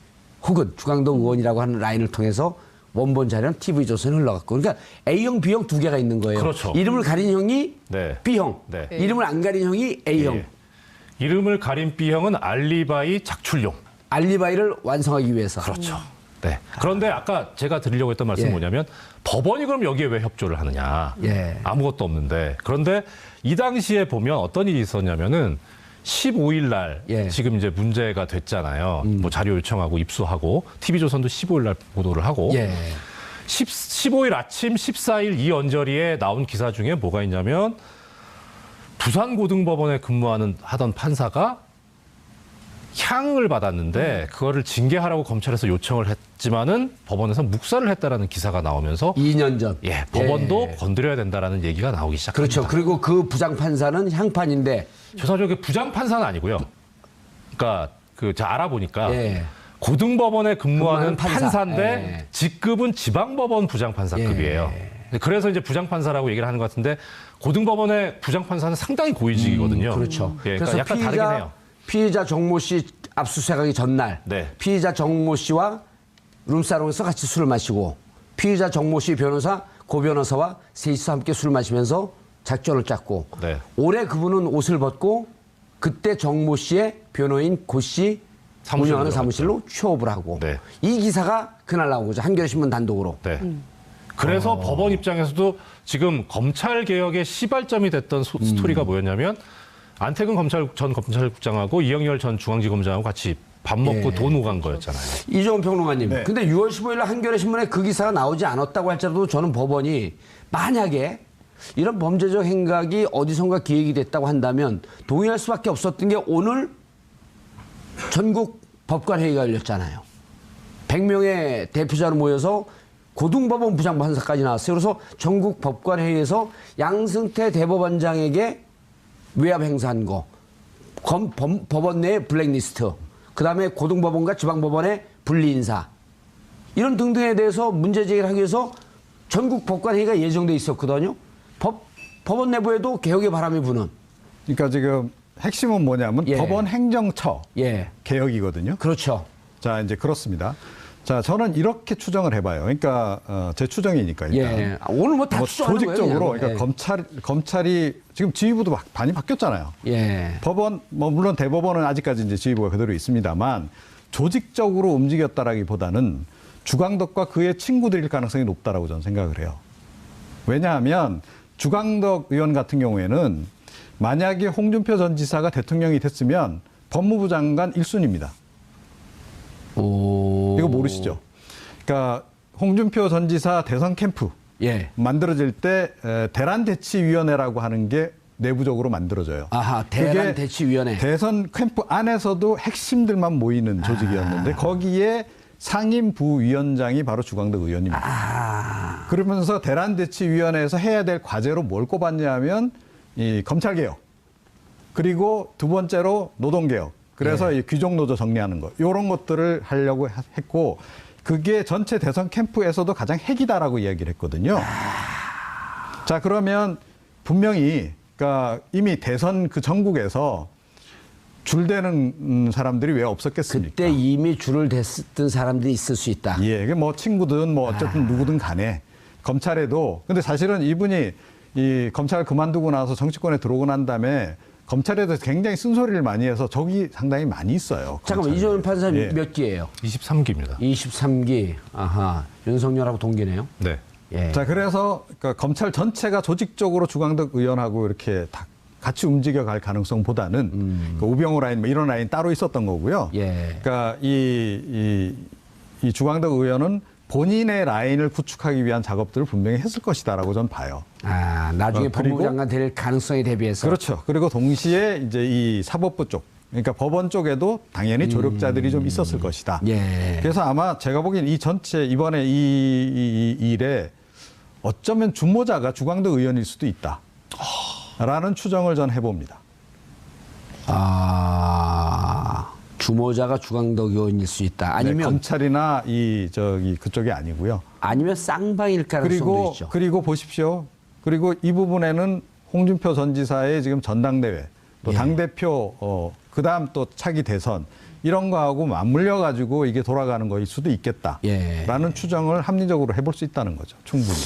A: 혹은 주광덕 의원이라고 하는 라인을 통해서 원본 자료는 TV조선에 흘러갔고 그러니까 A형, B형 두 개가 있는 거예요.
C: 그렇죠.
A: 이름을 가린 형이
C: 네.
A: B형,
C: 네.
A: 이름을 안 가린 형이 A형.
C: 예. 이름을 가린 B형은 알리바이 작출용.
A: 알리바이를 완성하기 위해서.
C: 그렇죠. 네. 그런데 아까 제가 드리려고 했던 말씀은
A: 예.
C: 뭐냐면 법원이 그럼 여기에 왜 협조를 하느냐.
A: 예.
C: 아무것도 없는데. 그런데 이 당시에 보면 어떤 일이 있었냐면은 15일 날
A: 예.
C: 지금 이제 문제가 됐잖아요. 뭐 자료 요청하고 입수하고 TV조선도 15일 날 보도를 하고
A: 예.
C: 15일 아침 14일 이 언저리에 나온 기사 중에 뭐가 있냐면 부산고등법원에 하던 판사가 향을 받았는데 그거를 징계하라고 검찰에서 요청을 했지만은 법원에서 묵살을 했다라는 기사가 나오면서
A: 2년 전.
C: 예, 법원도
A: 예.
C: 건드려야 된다라는 얘기가 나오기 시작합니다.
A: 그렇죠. 그리고 그 부장판사는 향판인데
C: 죄송하죠. 부장판사는 아니고요. 그러니까 제가 알아보니까
A: 예.
C: 고등법원에 근무하는
A: 판사.
C: 판사인데
A: 예.
C: 직급은 지방법원 부장판사급이에요. 그래서 이제 부장판사라고 얘기를 하는 것 같은데 고등법원의 부장판사는 상당히 고위직이거든요.
A: 그렇죠.
C: 예, 그러니까
A: 그래서
C: 약간 다르긴 해요.
A: 피의자 정모 씨 압수수색하기 전날
C: 네.
A: 피의자 정모 씨와 룸사롱에서 같이 술을 마시고 피의자 정모 씨 변호사 고 변호사와 셋이서 함께 술을 마시면서 작전을 짰고
C: 네.
A: 올해 그분은 옷을 벗고 그때 정모 씨의 변호인 고 씨
C: 사무실로
A: 운영하는
C: 들어갔죠.
A: 사무실로 취업을 하고
C: 네.
A: 이 기사가 그날 나온 거죠. 한겨레신문 단독으로.
C: 네. 그래서 법원 입장에서도 지금 검찰 개혁의 시발점이 됐던 스토리가 뭐였냐면 안태근 전 검찰국장하고 이영렬 전 중앙지검장하고 같이 밥 먹고
A: 예.
C: 돈 오간 거였잖아요.
A: 이종훈 평론가님.
D: 네.
A: 근데 6월 15일 날 한겨레 신문에 그 기사가 나오지 않았다고 할지라도 저는 법원이 만약에 이런 범죄적 행각이 어디선가 기획이 됐다고 한다면 동의할 수밖에 없었던 게 오늘 전국 법관회의가 열렸잖아요. 100명의 대표자로 모여서 고등법원 부장판사까지 나왔어요. 그래서 전국 법관회의에서 양승태 대법원장에게 외압 행사한 거, 법원 내 블랙리스트, 그다음에 고등법원과 지방법원의 분리인사 이런 등등에 대해서 문제 제기를 하기 위해서 전국 법관회의가 예정돼 있었거든요. 법원 내부에도 개혁의 바람이 부는.
D: 그러니까 지금 핵심은 뭐냐면
A: 예.
D: 법원 행정처
A: 예,
D: 개혁이거든요.
A: 그렇죠.
D: 자, 이제 그렇습니다. 자, 저는 이렇게 추정을 해봐요. 그러니까 제 추정이니까 일단.
A: 예, 오늘 뭐 다 추정하는 거예요.
D: 조직적으로
A: 그냥.
D: 그러니까 검찰이 지금 지휘부도 많이 바뀌었잖아요.
A: 예.
D: 법원 뭐 물론 대법원은 아직까지 이제 지휘부가 그대로 있습니다만 조직적으로 움직였다라기보다는 주광덕과 그의 친구들일 가능성이 높다라고 저는 생각을 해요. 왜냐하면 주광덕 의원 같은 경우에는 만약에 홍준표 전 지사가 대통령이 됐으면 법무부 장관 1순위입니다.
A: 오.
D: 이거 모르시죠? 그러니까 홍준표 전 지사 대선 캠프
A: 예.
D: 만들어질 때 대란대치위원회라고 하는 게 내부적으로 만들어져요.
A: 아하,
D: 그게
A: 대란대치위원회.
D: 대선 캠프 안에서도 핵심들만 모이는 조직이었는데 거기에 상임 부위원장이 바로 주광덕 의원입니다. 그러면서 대란대치위원회에서 해야 될 과제로 뭘 꼽았냐면 이 검찰개혁 그리고 두 번째로 노동개혁 그래서 이 귀족노조 정리하는 것 이런 것들을 하려고 했고 그게 전체 대선 캠프에서도 가장 핵이다라고 이야기를 했거든요. 자 그러면 분명히 그러니까 이미 대선 그 전국에서 줄대는 사람들이 왜 없었겠습니까?
A: 그때 이미 줄을 댔던 사람들이 있을 수 있다.
D: 예, 이게 뭐 친구든 뭐 어쨌든 누구든 간에 검찰에도 근데 사실은 이분이 이 검찰 그만두고 나서 정치권에 들어오고 난 다음에 검찰에 대해서 굉장히 쓴소리를 많이 해서 적이 상당히 많이 있어요.
A: 잠깐만,
D: 검찰에.
A: 이종훈 판사
D: 예.
A: 몇 기예요?
C: 23기입니다.
A: 23기. 아하, 윤석열하고 동기네요.
C: 네.
A: 예.
D: 자, 그래서 그러니까 검찰 전체가 조직적으로 주광덕 의원하고 이렇게 다 같이 움직여 갈 가능성보다는 그 우병우 라인 뭐 이런 라인 따로 있었던 거고요.
A: 예.
D: 그러니까 이 주광덕 의원은 본인의 라인을 구축하기 위한 작업들을 분명히 했을 것이다라고 저는 봐요.
A: 아, 나중에
D: 그리고-
A: 법무부 장관 될 가능성에 대비해서.
D: 그렇죠. 그리고 동시에 이제 이 사법부 쪽, 그러니까 법원 쪽에도 당연히 조력자들이 좀 있었을 것이다.
A: 예.
D: 그래서 아마 제가 보기엔 이 전체 이번에 이 일에 어쩌면 주모자가 주광덕 의원일 수도 있다. 라는 추정을 전 해봅니다.
A: 아, 주모자가 주광덕 의원일 수 있다.
D: 네,
A: 아니면
D: 검찰이나 그쪽이 아니고요.
A: 아니면 쌍방일 가능성도 있죠.
D: 그리고 보십시오. 그리고 이 부분에는 홍준표 전 지사의 지금 전당대회, 또
A: 예.
D: 당대표, 그다음 또 차기 대선 이런 거하고 맞물려 가지고 이게 돌아가는 거일 수도 있겠다라는
A: 예.
D: 추정을 합리적으로 해볼 수 있다는 거죠. 충분히.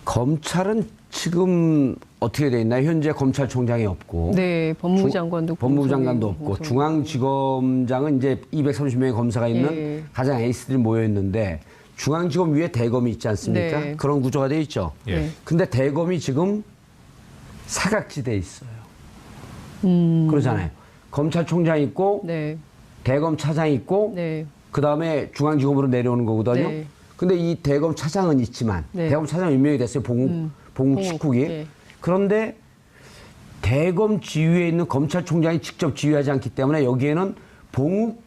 A: 검찰은 지금 어떻게 돼 있나요? 현재 검찰총장이 없고.
B: 네, 법무부 장관도
A: 법무부 장관도
B: 공소에
A: 없고 중앙지검장은 이제 230명의 검사가 있는
B: 예.
A: 가장 에이스들이 모여 있는데 중앙지검 위에 대검이 있지 않습니까?
B: 네.
A: 그런 구조가 돼 있죠.
C: 예.
B: 네.
A: 근데 대검이 지금 사각지대에 있어요. 그러잖아요. 검찰총장 있고
B: 네,
A: 대검 차장 있고
B: 네,
A: 그다음에 중앙지검으로 내려오는 거거든요.
B: 네.
A: 근데 이 대검 차장은 있지만
B: 네.
A: 대검 차장 임명이 됐어요. 봉욱
B: 봉욱,
A: 식국이.
B: 예.
A: 그런데 대검 지휘에 있는 검찰총장이 직접 지휘하지 않기 때문에 여기에는 봉욱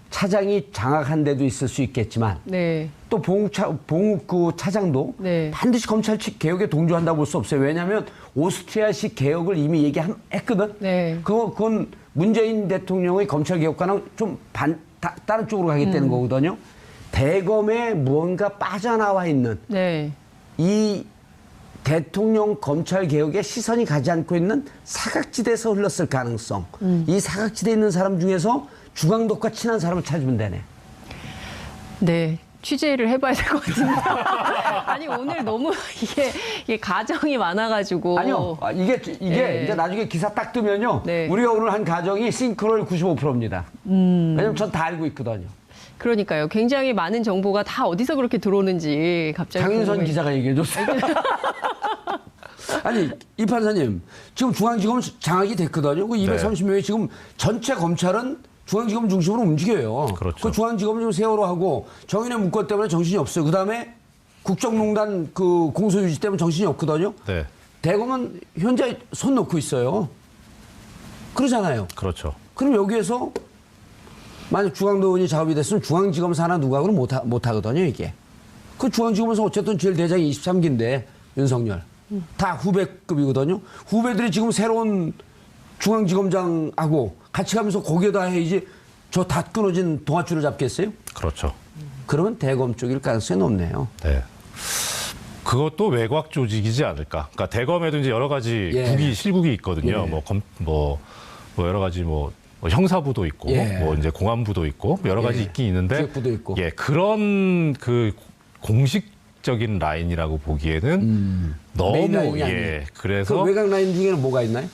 A: 차장이 장악한 데도 있을 수 있겠지만
B: 네,
A: 또 봉욱 그 차장도
B: 네.
A: 반드시 검찰 개혁에 동조한다고 볼 수 없어요. 왜냐하면 오스트리아식 개혁을 이미 얘기했거든.
B: 네.
A: 그건 문재인 대통령의 검찰 개혁과는 좀 다른 쪽으로 가겠다는 거거든요. 대검에 무언가 빠져나와 있는
B: 네.
A: 이 대통령 검찰 개혁에 시선이 가지 않고 있는 사각지대에서 흘렀을 가능성. 이 사각지대에 있는 사람 중에서 주광덕과 친한 사람을 찾으면 되네.
B: 네. 취재를 해봐야 될 것 같습니다. 아니 오늘 너무 이게 가정이 많아가지고.
A: 아니요. 이게
B: 네.
A: 이제 나중에 기사 딱 뜨면요.
B: 네.
A: 우리가 오늘 한 가정이 싱크로율 95%입니다. 왜냐면 전 다 알고 있거든요.
B: 그러니까요. 굉장히 많은 정보가 다 어디서 그렇게 들어오는지 갑자기.
A: 장윤선
B: 궁금해요.
A: 기자가 얘기해줬어요. 아니, 이 판사님, 지금 중앙지검 장악이 됐거든요. 그 230명이 지금 전체 검찰은 중앙지검 중심으로 움직여요.
C: 그렇죠.
A: 그 중앙지검은 지금 세월호 하고 정인의 문건 때문에 정신이 없어요. 그다음에 국정농단 그 공소유지 때문에 정신이 없거든요.
C: 네.
A: 대검은 현재 손 놓고 있어요. 그러잖아요.
C: 그렇죠.
A: 그럼 여기에서 만약 중앙도 의원이 작업이 됐으면 중앙지검 산하 누각으로 못 하거든요, 이게. 그 중앙지검에서 어쨌든 제일 대장이 23기인데 윤석열. 다 후배급이거든요. 후배들이 지금 새로운 중앙지검장하고 같이 가면서 거기에다 해야지 저 다 끊어진 동아줄을 잡겠어요?
C: 그렇죠.
A: 그러면 대검 쪽일 가능성이 높네요.
C: 네. 그것도 외곽 조직이지 않을까. 그러니까 대검에도 이제 여러 가지
A: 예.
C: 국이 실국이 있거든요.
A: 예.
C: 뭐 여러 가지 뭐 형사부도 있고,
A: 예.
C: 뭐 이제 공안부도 있고 여러 가지
A: 예.
C: 있긴 있는데,
A: 기획부도 있고.
C: 예, 그런 그 공식적인 라인이라고 보기에는 너무
A: 메인 라인이
C: 예.
A: 아니에요.
C: 그래서
A: 그 외곽 라인 중에는 뭐가 있나요?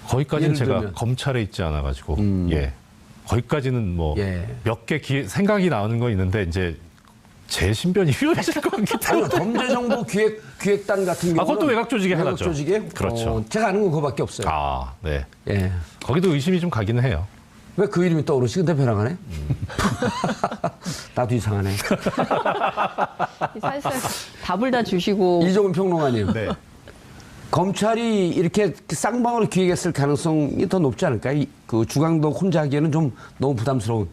C: 거기까지는
A: 예를
C: 제가
A: 들면.
C: 검찰에 있지 않아가지고 예. 거기까지는 뭐 몇 개
A: 예.
C: 생각이 나오는 건 있는데 이제 제 신변이 위험해질 것 같기 때문에.
A: 아니, 범죄정보기획단 같은 경우는
C: 그것도 외곽 조직에
A: 외곽
C: 하나죠.
A: 조직에?
C: 그렇죠.
A: 제가 아는 건 그거밖에 없어요.
C: 아, 네.
A: 예.
C: 거기도 의심이 좀 가기는 해요.
A: 왜 그 이름이 떠오르지? 근데 변화가네. 나도 이상하네.
B: 사실상 답을 다 주시고
A: 이종훈 평론가님.
D: 네.
A: 검찰이 이렇게 쌍방으로 기획했을 가능성이 더 높지 않을까? 그 주강덕 혼자 하기에는 좀 너무 부담스러운.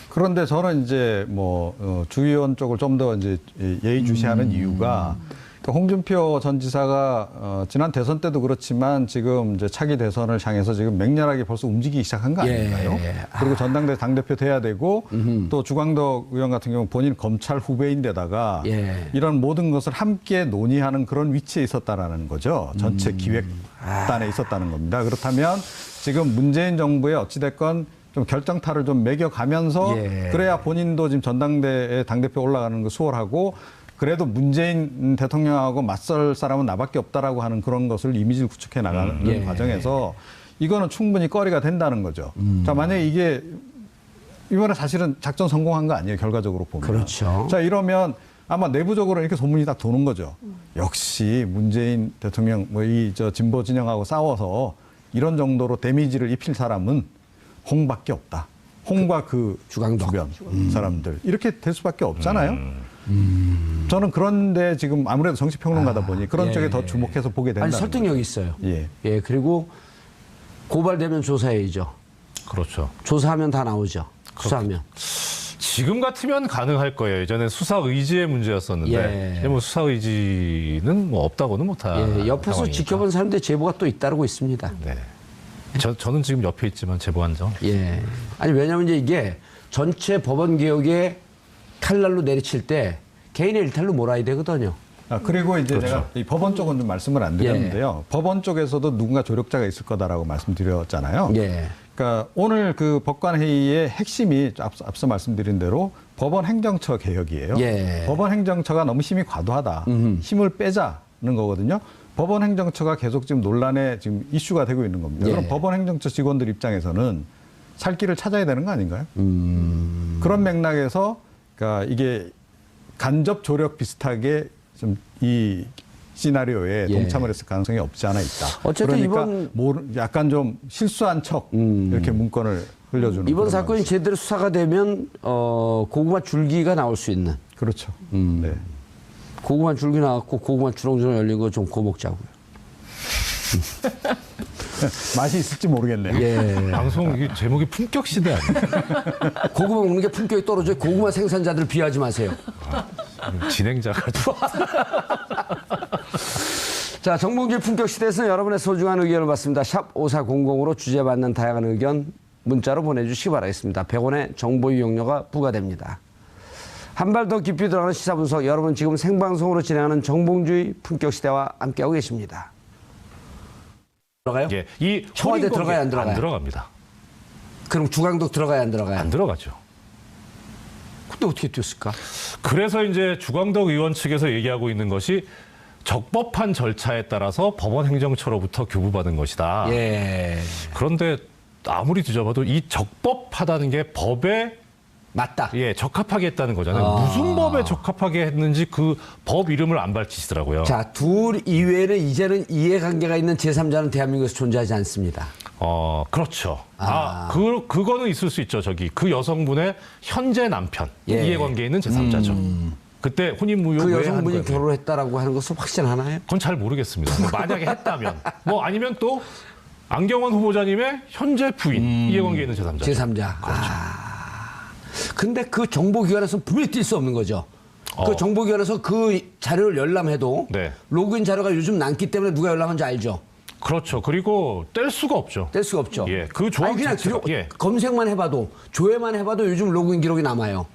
D: 그런데 저는 이제 뭐 주 의원 쪽을 좀 더 이제 예의주시하는 이유가 홍준표 전 지사가 지난 대선 때도 그렇지만 지금 이제 차기 대선을 향해서 지금 맹렬하게 벌써 움직이기 시작한 거 아닌가요?
A: 예.
D: 그리고 전당대 당대표 돼야 되고 또 주광덕 의원 같은 경우 본인 검찰 후배인데다가
A: 예.
D: 이런 모든 것을 함께 논의하는 그런 위치에 있었다라는 거죠. 전체 기획단에 있었다는 겁니다. 그렇다면 지금 문재인 정부의 어찌됐건 좀 결정타를 좀 매겨가면서
A: 예.
D: 그래야 본인도 지금 전당대회 당대표 올라가는 거 수월하고 그래도 문재인 대통령하고 맞설 사람은 나밖에 없다라고 하는 그런 것을 이미지를 구축해 나가는
A: 예.
D: 과정에서 이거는 충분히 거리가 된다는 거죠. 자, 만약에 이게 이번에 사실은 작전 성공한 거 아니에요, 결과적으로 보면.
A: 그렇죠.
D: 자, 이러면 아마 내부적으로 이렇게 소문이 딱 도는 거죠. 역시 문재인 대통령 뭐 이 저 진보 진영하고 싸워서 이런 정도로 데미지를 입힐 사람은 홍밖에 없다. 홍과 그
A: 주광덕.
D: 주변 사람들 이렇게 될 수밖에 없잖아요. 저는 그런데 지금 아무래도 정치평론가다 보니 그런
A: 예.
D: 쪽에 더 주목해서 보게 된다.
A: 아니, 설득력이 있어요.
D: 예.
A: 예, 그리고 고발되면 조사해야죠.
C: 그렇죠.
A: 조사하면 다 나오죠. 수사하면.
C: 지금 같으면 가능할 거예요. 예전에 수사 의지의 문제였었는데
A: 예.
C: 뭐 수사 의지는 뭐 없다고는 못할
A: 예, 옆에서
C: 상황이니까.
A: 지켜본 사람들 제보가 또 잇따르고 있습니다.
C: 네. 저는 지금 옆에 있지만 제보한 점.
A: 예. 아니, 왜냐면 이제 이게 전체 법원 개혁의 칼날로 내리칠 때 개인의 일탈로 몰아야 되거든요.
D: 그리고 이제
C: 그렇죠.
D: 제가 이 법원 쪽은 좀 말씀을 안 드렸는데요. 법원 쪽에서도 누군가 조력자가 있을 거다라고 말씀드렸잖아요.
A: 예.
D: 그러니까 오늘 그 법관회의의 핵심이 앞서 말씀드린 대로 법원 행정처 개혁이에요.
A: 예.
D: 법원 행정처가 너무 힘이 과도하다. 힘을 빼자는 거거든요. 법원 행정처가 계속 지금 논란에 지금 이슈가 되고 있는 겁니다.
A: 예.
D: 그럼 법원 행정처 직원들 입장에서는 살 길을 찾아야 되는 거 아닌가요? 그런 맥락에서 그러니까 이게 간접 조력 비슷하게 좀 이 시나리오에
A: 예.
D: 동참을 했을 가능성이 없지 않아 있다.
A: 어쨌든
D: 그러니까 약간 좀 실수한 척 이렇게 문건을 흘려주는
A: 이번
D: 그런
A: 사건이
D: 방식.
A: 제대로 수사가 되면 고구마 줄기가 나올 수 있는.
D: 그렇죠. 네.
A: 고구마 줄기 나왔고 고구마 주렁주렁 열린 거 좀 구워 먹자고요.
D: 맛이 있을지 모르겠네요.
A: 예.
C: 방송 이게 제목이 품격 시대 아니에요?
A: 고구마 먹는 게 품격이 떨어져요. 고구마 생산자들 비하지 마세요.
C: 진행자가 좀.
A: 자, 정봉주의 품격 시대에서 여러분의 소중한 의견을 받습니다. 샵 5400으로 주제받는 다양한 의견 문자로 보내주시기 바라겠습니다. 100원의 정보 이용료가 부과됩니다. 한 발 더 깊이 들어가는 시사 분석, 여러분 지금 생방송으로 진행하는 정봉주의 품격 시대와 함께하고 계십니다. 들어가요?
C: 예, 이
A: 청와대
C: 허린
A: 들어가요, 안 들어가요?
C: 안 들어갑니다.
A: 그럼 주광덕 들어가야 안 들어가요?
C: 안 들어가죠.
A: 근데 어떻게 뛰었을까?
C: 그래서 이제 주광덕 의원 측에서 얘기하고 있는 것이 적법한 절차에 따라서 법원 행정처로부터 교부받은 것이다.
A: 예.
C: 그런데 아무리 뒤져봐도 이 적법하다는 게 법에
A: 맞다.
C: 적합하게 했다는 거잖아요. 무슨 법에 적합하게 했는지 그 법 이름을 안 밝히시더라고요.
A: 자, 둘 이외에는 이제는 이해관계가 있는 제3자는 대한민국에서 존재하지 않습니다.
C: 그렇죠. 그거는 있을 수 있죠. 그 여성분의 현재 남편,
A: 예.
C: 이해관계에 있는 제3자죠. 그때 혼인무효
A: 그
C: 왜
A: 여성분이
C: 한 거예요?
A: 결혼했다라고 하는 것은 확신하나요?
C: 그건 잘 모르겠습니다. 뭐 만약에 했다면, 아니면 또 안경원 후보자님의 현재 부인, 이해관계에 있는 제3자.
A: 제3자. 그렇죠. 근데 그 정보기관에서는 분명히 뛸 수 없는 거죠. 그 정보기관에서 그 자료를 열람해도
C: 네.
A: 로그인 자료가 요즘 많기 때문에 누가 열람한지 알죠.
C: 그렇죠. 그리고 뗄 수가 없죠.
A: 뗄 수가 없죠.
C: 예, 그 조항
A: 아니, 그냥
C: 자체가, 예.
A: 검색만 해봐도 조회만 해봐도 요즘 로그인 기록이 남아요.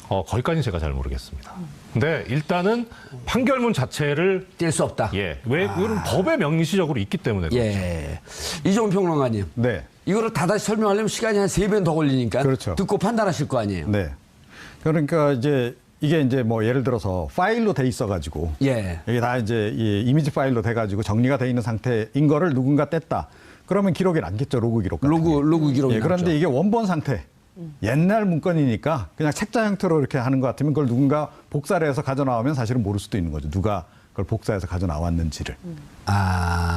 C: 거기까지는 제가 잘 모르겠습니다. 근데 일단은 판결문 자체를
A: 뗄 수 없다.
C: 그건 법에 명시적으로 있기 때문에 그렇죠.
A: 예. 이종훈 평론가님.
D: 네.
A: 이거를 다시 설명하려면 시간이 한 3배 더 걸리니까
D: 그렇죠.
A: 듣고 판단하실 거 아니에요.
D: 네. 그러니까 이게 뭐 예를 들어서 파일로 돼 있어가지고
A: 예.
D: 이게 다 이제 이 이미지 파일로 돼가지고 정리가 돼 있는 상태인 거를 누군가 뗐다. 그러면 기록에 남겠죠. 로그 기록 같은 게.
A: 로그 기록이
D: 예, 그런데
A: 남죠.
D: 이게 원본 상태. 옛날 문건이니까 그냥 책자 형태로 이렇게 하는 것 같으면 그걸 누군가 복사를 해서 가져나오면 사실은 모를 수도 있는 거죠. 누가 그걸 복사해서 가져나왔는지를.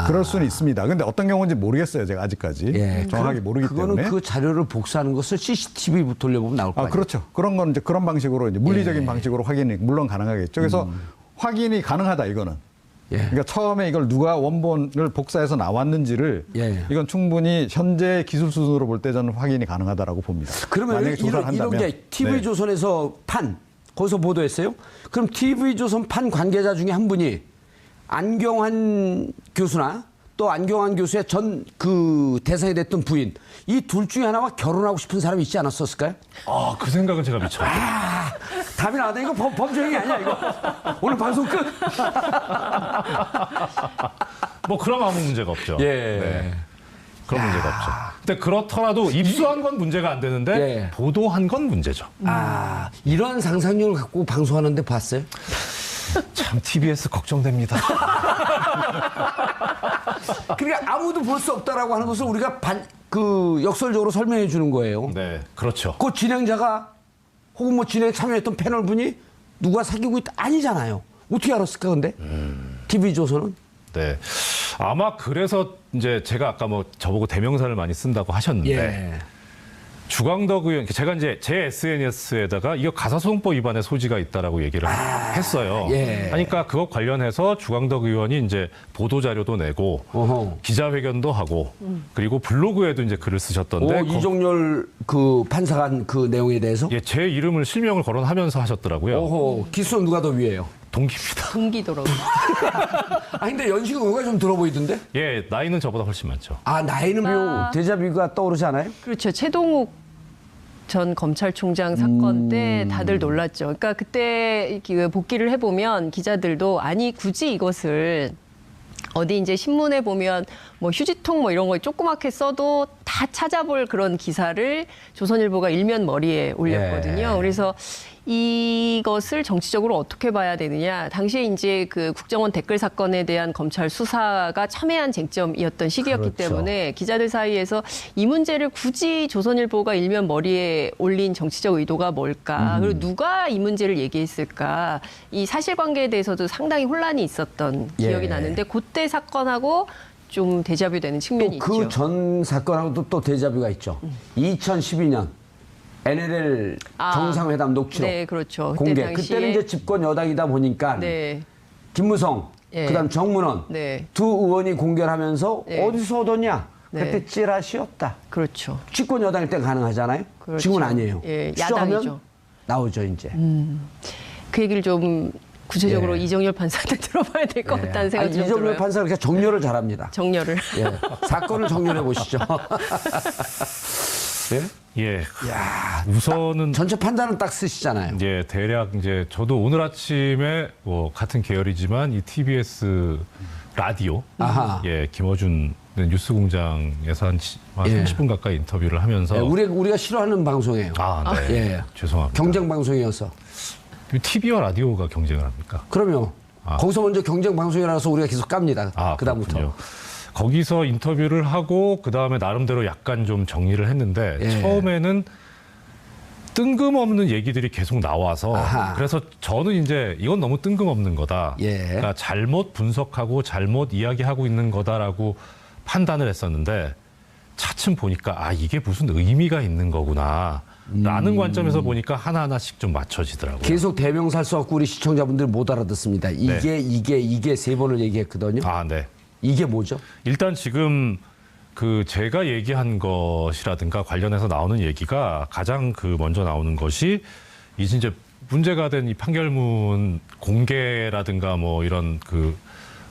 D: 그럴 수는 있습니다. 근데 어떤 경우인지 모르겠어요. 제가 아직까지.
A: 예.
D: 정확하게 모르기
A: 그거는
D: 때문에.
A: 그 자료를 복사하는 것을 CCTV 돌려보면 나올 거 아니에요.
D: 그렇죠. 그런 건 이제 그런 방식으로 이제 물리적인 방식으로 확인이 물론 가능하겠죠. 그래서 확인이 가능하다 이거는.
A: 예.
D: 그러니까 처음에 이걸 누가 원본을 복사해서 나왔는지를
A: 예.
D: 이건 충분히 현재 기술 수준으로 볼 때 저는 확인이 가능하다라고 봅니다.
A: 그러면
D: 만약에 조사를
A: 이런
D: 한다면.
A: 게 TV조선에서 거기서 보도했어요. 그럼 TV조선 판 관계자 중에 한 분이 안경환 교수나 또 안경환 교수의 전 그 대상이 됐던 부인 이 둘 중에 하나와 결혼하고 싶은 사람이 있지 않았었을까요?
C: 그 생각은 제가 미처.
A: 답이 나왔다. 이거 범죄행위 아니야 이거. 오늘 방송 끝.
C: 그럼 아무 문제가 없죠.
A: 예.
C: 네. 그런 문제가 없죠. 근데 그렇더라도 입수한 건 문제가 안 되는데
A: 예.
C: 보도한 건 문제죠.
A: 이런 상상력을 갖고 방송하는데 봤어요?
C: 참 TBS 걱정됩니다.
A: 그러니까 아무도 볼 수 없다라고 하는 것을 우리가 역설적으로 설명해 주는 거예요.
C: 네, 그렇죠.
A: 그 진행자가 혹은 뭐 진행에 참여했던 패널 분이 누가 사귀고 있다 아니잖아요. 어떻게 알았을까 근데? TV조선은?
C: 네. 아마 그래서 이제 제가 아까 저보고 대명사를 많이 쓴다고 하셨는데
A: 예.
C: 주광덕 의원, 제가 이제 제 SNS에다가 이거 가사소송법 위반의 소지가 있다라고 얘기를 했어요.
A: 예.
C: 그러니까 그거 관련해서 주광덕 의원이 이제 보도 자료도 내고
A: 어허.
C: 기자회견도 하고 그리고 블로그에도 이제 글을 쓰셨던데
A: 이종렬 그 판사가 한 그 내용에 대해서?
C: 예, 제 이름을 실명을 거론하면서 하셨더라고요.
A: 기수는 누가 더 위에요?
C: 동기입니다.
B: 동기더라고요.
A: 근데 연식은 누가 좀 들어 보이던데?
C: 예, 나이는 저보다 훨씬 많죠.
A: 나이는 묘 데자뷰가 떠오르지 않아요?
B: 그렇죠. 최동욱 전 검찰총장 사건 때 다들 놀랐죠. 그러니까 그때 복기를 해보면 기자들도 아니 굳이 이것을 어디 이제 신문에 보면 휴지통 이런 거 조그맣게 써도 다 찾아볼 그런 기사를 조선일보가 일면 머리에 올렸거든요.
A: 예.
B: 그래서 이것을 정치적으로 어떻게 봐야 되느냐. 당시에 이제 그 국정원 댓글 사건에 대한 검찰 수사가 첨예한 쟁점이었던 시기였기
A: 그렇죠.
B: 때문에 기자들 사이에서 이 문제를 굳이 조선일보가 일면 머리에 올린 정치적 의도가 뭘까? 그리고 누가 이 문제를 얘기했을까? 이 사실관계에 대해서도 상당히 혼란이 있었던 기억이
A: 예.
B: 나는데 그때 사건하고 좀 데자뷰 되는 측면이
A: 또 그
B: 있죠.
A: 전 사건하고도 또 데자뷰가 있죠. 2012년 NLL 정상회담 녹취록
B: 네, 그렇죠.
A: 공개.
B: 그때 당시에-
A: 그때는 이제 집권 여당이다 보니까
B: 네.
A: 김무성,
B: 예.
A: 그다음 정문원
B: 네.
A: 두 의원이 공개를 하면서
B: 네.
A: 어디서 얻었냐?
B: 네.
A: 그때 찌라시였다.
B: 그렇죠.
A: 집권 여당일 때 가능하잖아요.
B: 그렇죠.
A: 지금은 아니에요.
B: 예,
A: 추정하면
B: 야당이죠.
A: 나오죠 이제.
B: 그 얘기를 좀 구체적으로
A: 예.
B: 이정열 판사한테 들어봐야 될 것 같다는 생각이 좀
A: 이정열
B: 들어요.
A: 판사가 그렇게 정렬을 잘합니다.
B: 정렬을.
A: 예. 사건을 정렬해 보시죠. 예?
C: 예. 우선은
A: 전체 판단은 딱 쓰시잖아요.
C: 예, 대략 이제 저도 오늘 아침에 같은 계열이지만 이 TBS 라디오
A: 아하.
C: 예, 김어준 뉴스공장에서 한
A: 예.
C: 30분 가까이 인터뷰를 하면서
A: 예, 우리가 싫어하는 방송이에요.
C: 네.
A: 예.
C: 죄송합니다.
A: 경쟁 방송이어서.
C: TV와 라디오가 경쟁을 합니까?
A: 그럼요. 거기서 먼저 경쟁 방송이라서 우리가 계속 깝니다. 그다음부터.
C: 그렇군요. 거기서 인터뷰를 하고 그다음에 나름대로 약간 좀 정리를 했는데
A: 예.
C: 처음에는 뜬금없는 얘기들이 계속 나와서
A: 아하.
C: 그래서 저는 이제 이건 너무 뜬금없는 거다.
A: 예.
C: 그러니까 잘못 분석하고 잘못 이야기하고 있는 거다라고 판단을 했었는데 차츰 보니까 아 이게 무슨 의미가 있는 거구나. 라는 관점에서 보니까 하나하나씩 좀 맞춰지더라고요.
A: 계속 대명사를 써갖고 우리 시청자분들이 못 알아듣습니다. 이게 세 번을 얘기했거든요.
C: 아, 네.
A: 이게 뭐죠?
C: 일단 지금 그 제가 얘기한 것이라든가 관련해서 나오는 얘기가 가장 그 먼저 나오는 것이 이제 문제가 된 이 판결문 공개라든가 뭐 이런 그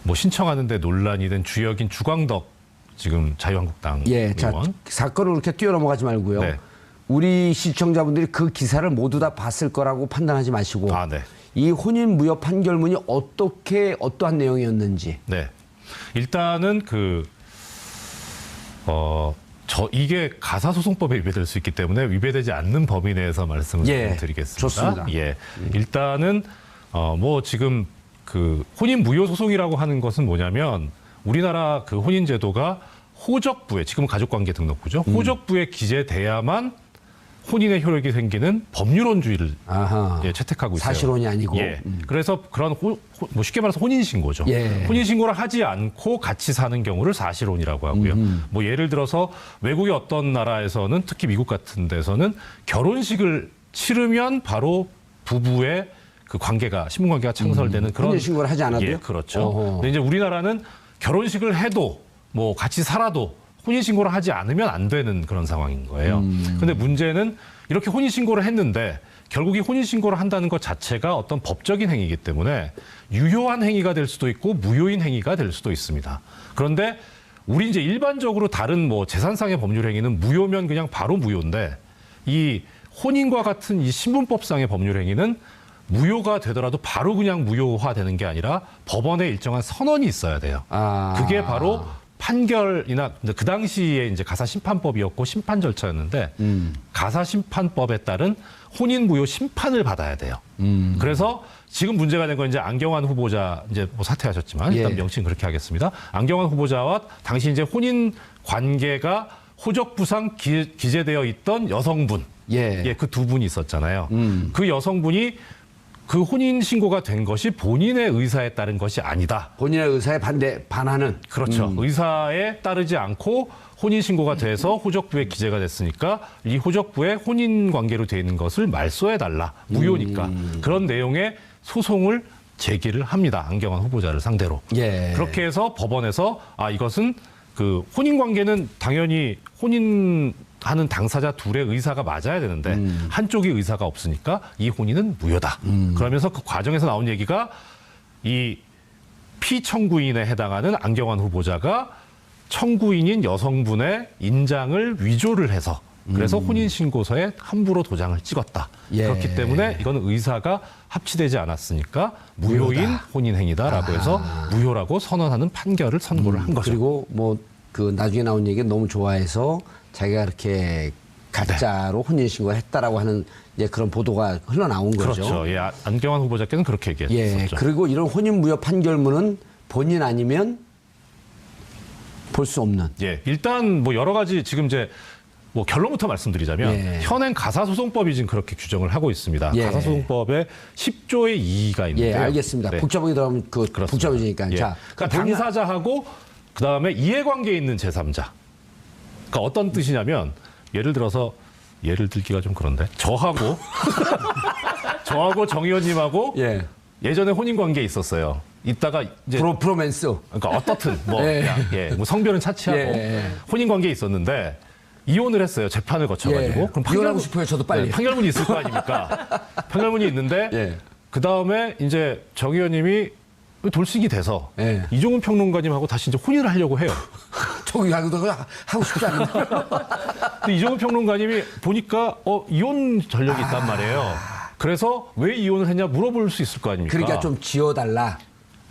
C: 뭐 신청하는데 논란이 된 주역인 주광덕 지금 자유한국당
A: 예, 자,
C: 의원.
A: 사건을 그렇게 뛰어넘어가지 말고요.
C: 네.
A: 우리 시청자분들이 그 기사를 모두 다 봤을 거라고 판단하지 마시고
C: 아, 네.
A: 이 혼인 무효 판결문이 어떠한 내용이었는지.
C: 네. 일단은 이게 가사소송법에 위배될 수 있기 때문에 위배되지 않는 범위 내에서 말씀을
A: 예,
C: 드리겠습니다.
A: 좋습니다.
C: 예. 일단은 뭐 지금 그 혼인 무효 소송이라고 하는 것은 뭐냐면 우리나라 그 혼인 제도가 호적부에 지금은 가족관계 등록부죠. 호적부에 기재돼야만 혼인의 효력이 생기는 법률혼주의를
A: 아하.
C: 예, 채택하고 있어요.
A: 사실혼이 아니고.
C: 예. 그래서 그런 뭐 쉽게 말해서 혼인신고죠.
A: 예.
C: 혼인신고를 하지 않고 같이 사는 경우를 사실혼이라고 하고요. 뭐 예를 들어서 외국의 어떤 나라에서는 특히 미국 같은 데서는 결혼식을 치르면 바로 부부의 그 관계가 신분관계가 창설되는 그런
A: 혼인신고를 하지 않아도요?
C: 예, 그렇죠.
A: 어허.
C: 근데 이제 우리나라는 결혼식을 해도 뭐 같이 살아도 혼인신고를 하지 않으면 안 되는 그런 상황인 거예요. 근데 문제는 이렇게 혼인신고를 했는데 결국 이 혼인신고를 한다는 것 자체가 어떤 법적인 행위이기 때문에 유효한 행위가 될 수도 있고 무효인 행위가 될 수도 있습니다. 그런데 우리 이제 일반적으로 다른 뭐 재산상의 법률 행위는 무효면 그냥 바로 무효인데 이 혼인과 같은 이 신분법상의 법률 행위는 무효가 되더라도 바로 그냥 무효화되는 게 아니라 법원에 일정한 선언이 있어야 돼요.
A: 아.
C: 그게 바로 판결이나 그 당시에 이제 가사심판법이었고 심판 절차였는데 가사심판법에 따른 혼인 무효 심판을 받아야 돼요. 그래서 지금 문제가 된 건 이제 안경환 후보자 이제 뭐 사퇴하셨지만 일단
A: 예.
C: 명칭 그렇게 하겠습니다. 안경환 후보자와 당시 이제 혼인 관계가 호적부상 기재되어 있던 여성분,
A: 예.
C: 그 두 분이 있었잖아요. 그 여성분이 그 혼인 신고가 된 것이 본인의 의사에 따른 것이 아니다.
A: 본인의 의사에 반하는.
C: 그렇죠. 의사에 따르지 않고 혼인 신고가 돼서 호적부에 기재가 됐으니까 이 호적부에 혼인 관계로 돼 있는 것을 말소해 달라. 무효니까. 그런 내용의 소송을 제기를 합니다. 안경환 후보자를 상대로.
A: 예.
C: 그렇게 해서 법원에서 이것은 그 혼인 관계는 당연히 혼인하는 당사자 둘의 의사가 맞아야 되는데 한쪽이 의사가 없으니까 이 혼인은 무효다. 그러면서 그 과정에서 나온 얘기가 이 피청구인에 해당하는 안경환 후보자가 청구인인 여성분의 인장을 위조를 해서 그래서 혼인신고서에 함부로 도장을 찍었다.
A: 예.
C: 그렇기 때문에 이거는 의사가 합치되지 않았으니까 무효인 혼인행위다라고 해서 무효라고 선언하는 판결을 선고를 한 거죠.
A: 그리고 뭐 그 나중에 나온 얘기 너무 좋아해서 자기가 그렇게 가짜로 혼인신고를 했다라고 하는 이제 그런 보도가 흘러나온 거죠.
C: 그렇죠. 예, 안경환 후보자께는 그렇게
A: 예.
C: 얘기했었죠.
A: 그리고 이런 혼인 무효 판결문은 본인 아니면 볼 수 없는.
C: 예, 일단 뭐 여러 가지 지금 이제 뭐 결론부터 말씀드리자면
A: 예.
C: 현행 가사소송법이 지금 그렇게 규정을 하고 있습니다.
A: 예.
C: 가사소송법에 10조의 2가 있는데요.
A: 예, 알겠습니다.
C: 네.
A: 복잡하게 들어가면
C: 그렇습니다.
A: 복잡해지니까.
C: 예.
A: 자,
C: 그러니까 당사자하고 그다음에 이해관계에 있는 제3자. 그러니까 어떤 뜻이냐면 예를 들어서 예를 들기가 좀 그런데 저하고 정 의원님하고
A: 예.
C: 예전에 혼인 관계에 있었어요. 이따가 이제
A: 브로맨스.
C: 그러니까 어떻든 뭐,
A: 예.
C: 뭐 성별은 차치하고
A: 예.
C: 혼인 관계에 있었는데 이혼을 했어요. 재판을 거쳐가지고.
A: 예.
C: 그럼
A: 이혼하고 싶어요. 저도 빨리.
C: 네, 판결문이 있을 거 아닙니까? 판결문이 있는데
A: 예.
C: 그 다음에 이제 정 의원님이 돌싱이 돼서
A: 예.
C: 이종훈 평론가님하고 다시 이제 혼인을 하려고 해요.
A: 저기 하고 싶지 않은데.
C: 근데 이종훈 평론가님이 보니까 이혼 전력이 있단 말이에요. 그래서 왜 이혼을 했냐 물어볼 수 있을 거 아닙니까?
A: 그러니까 좀 지어달라.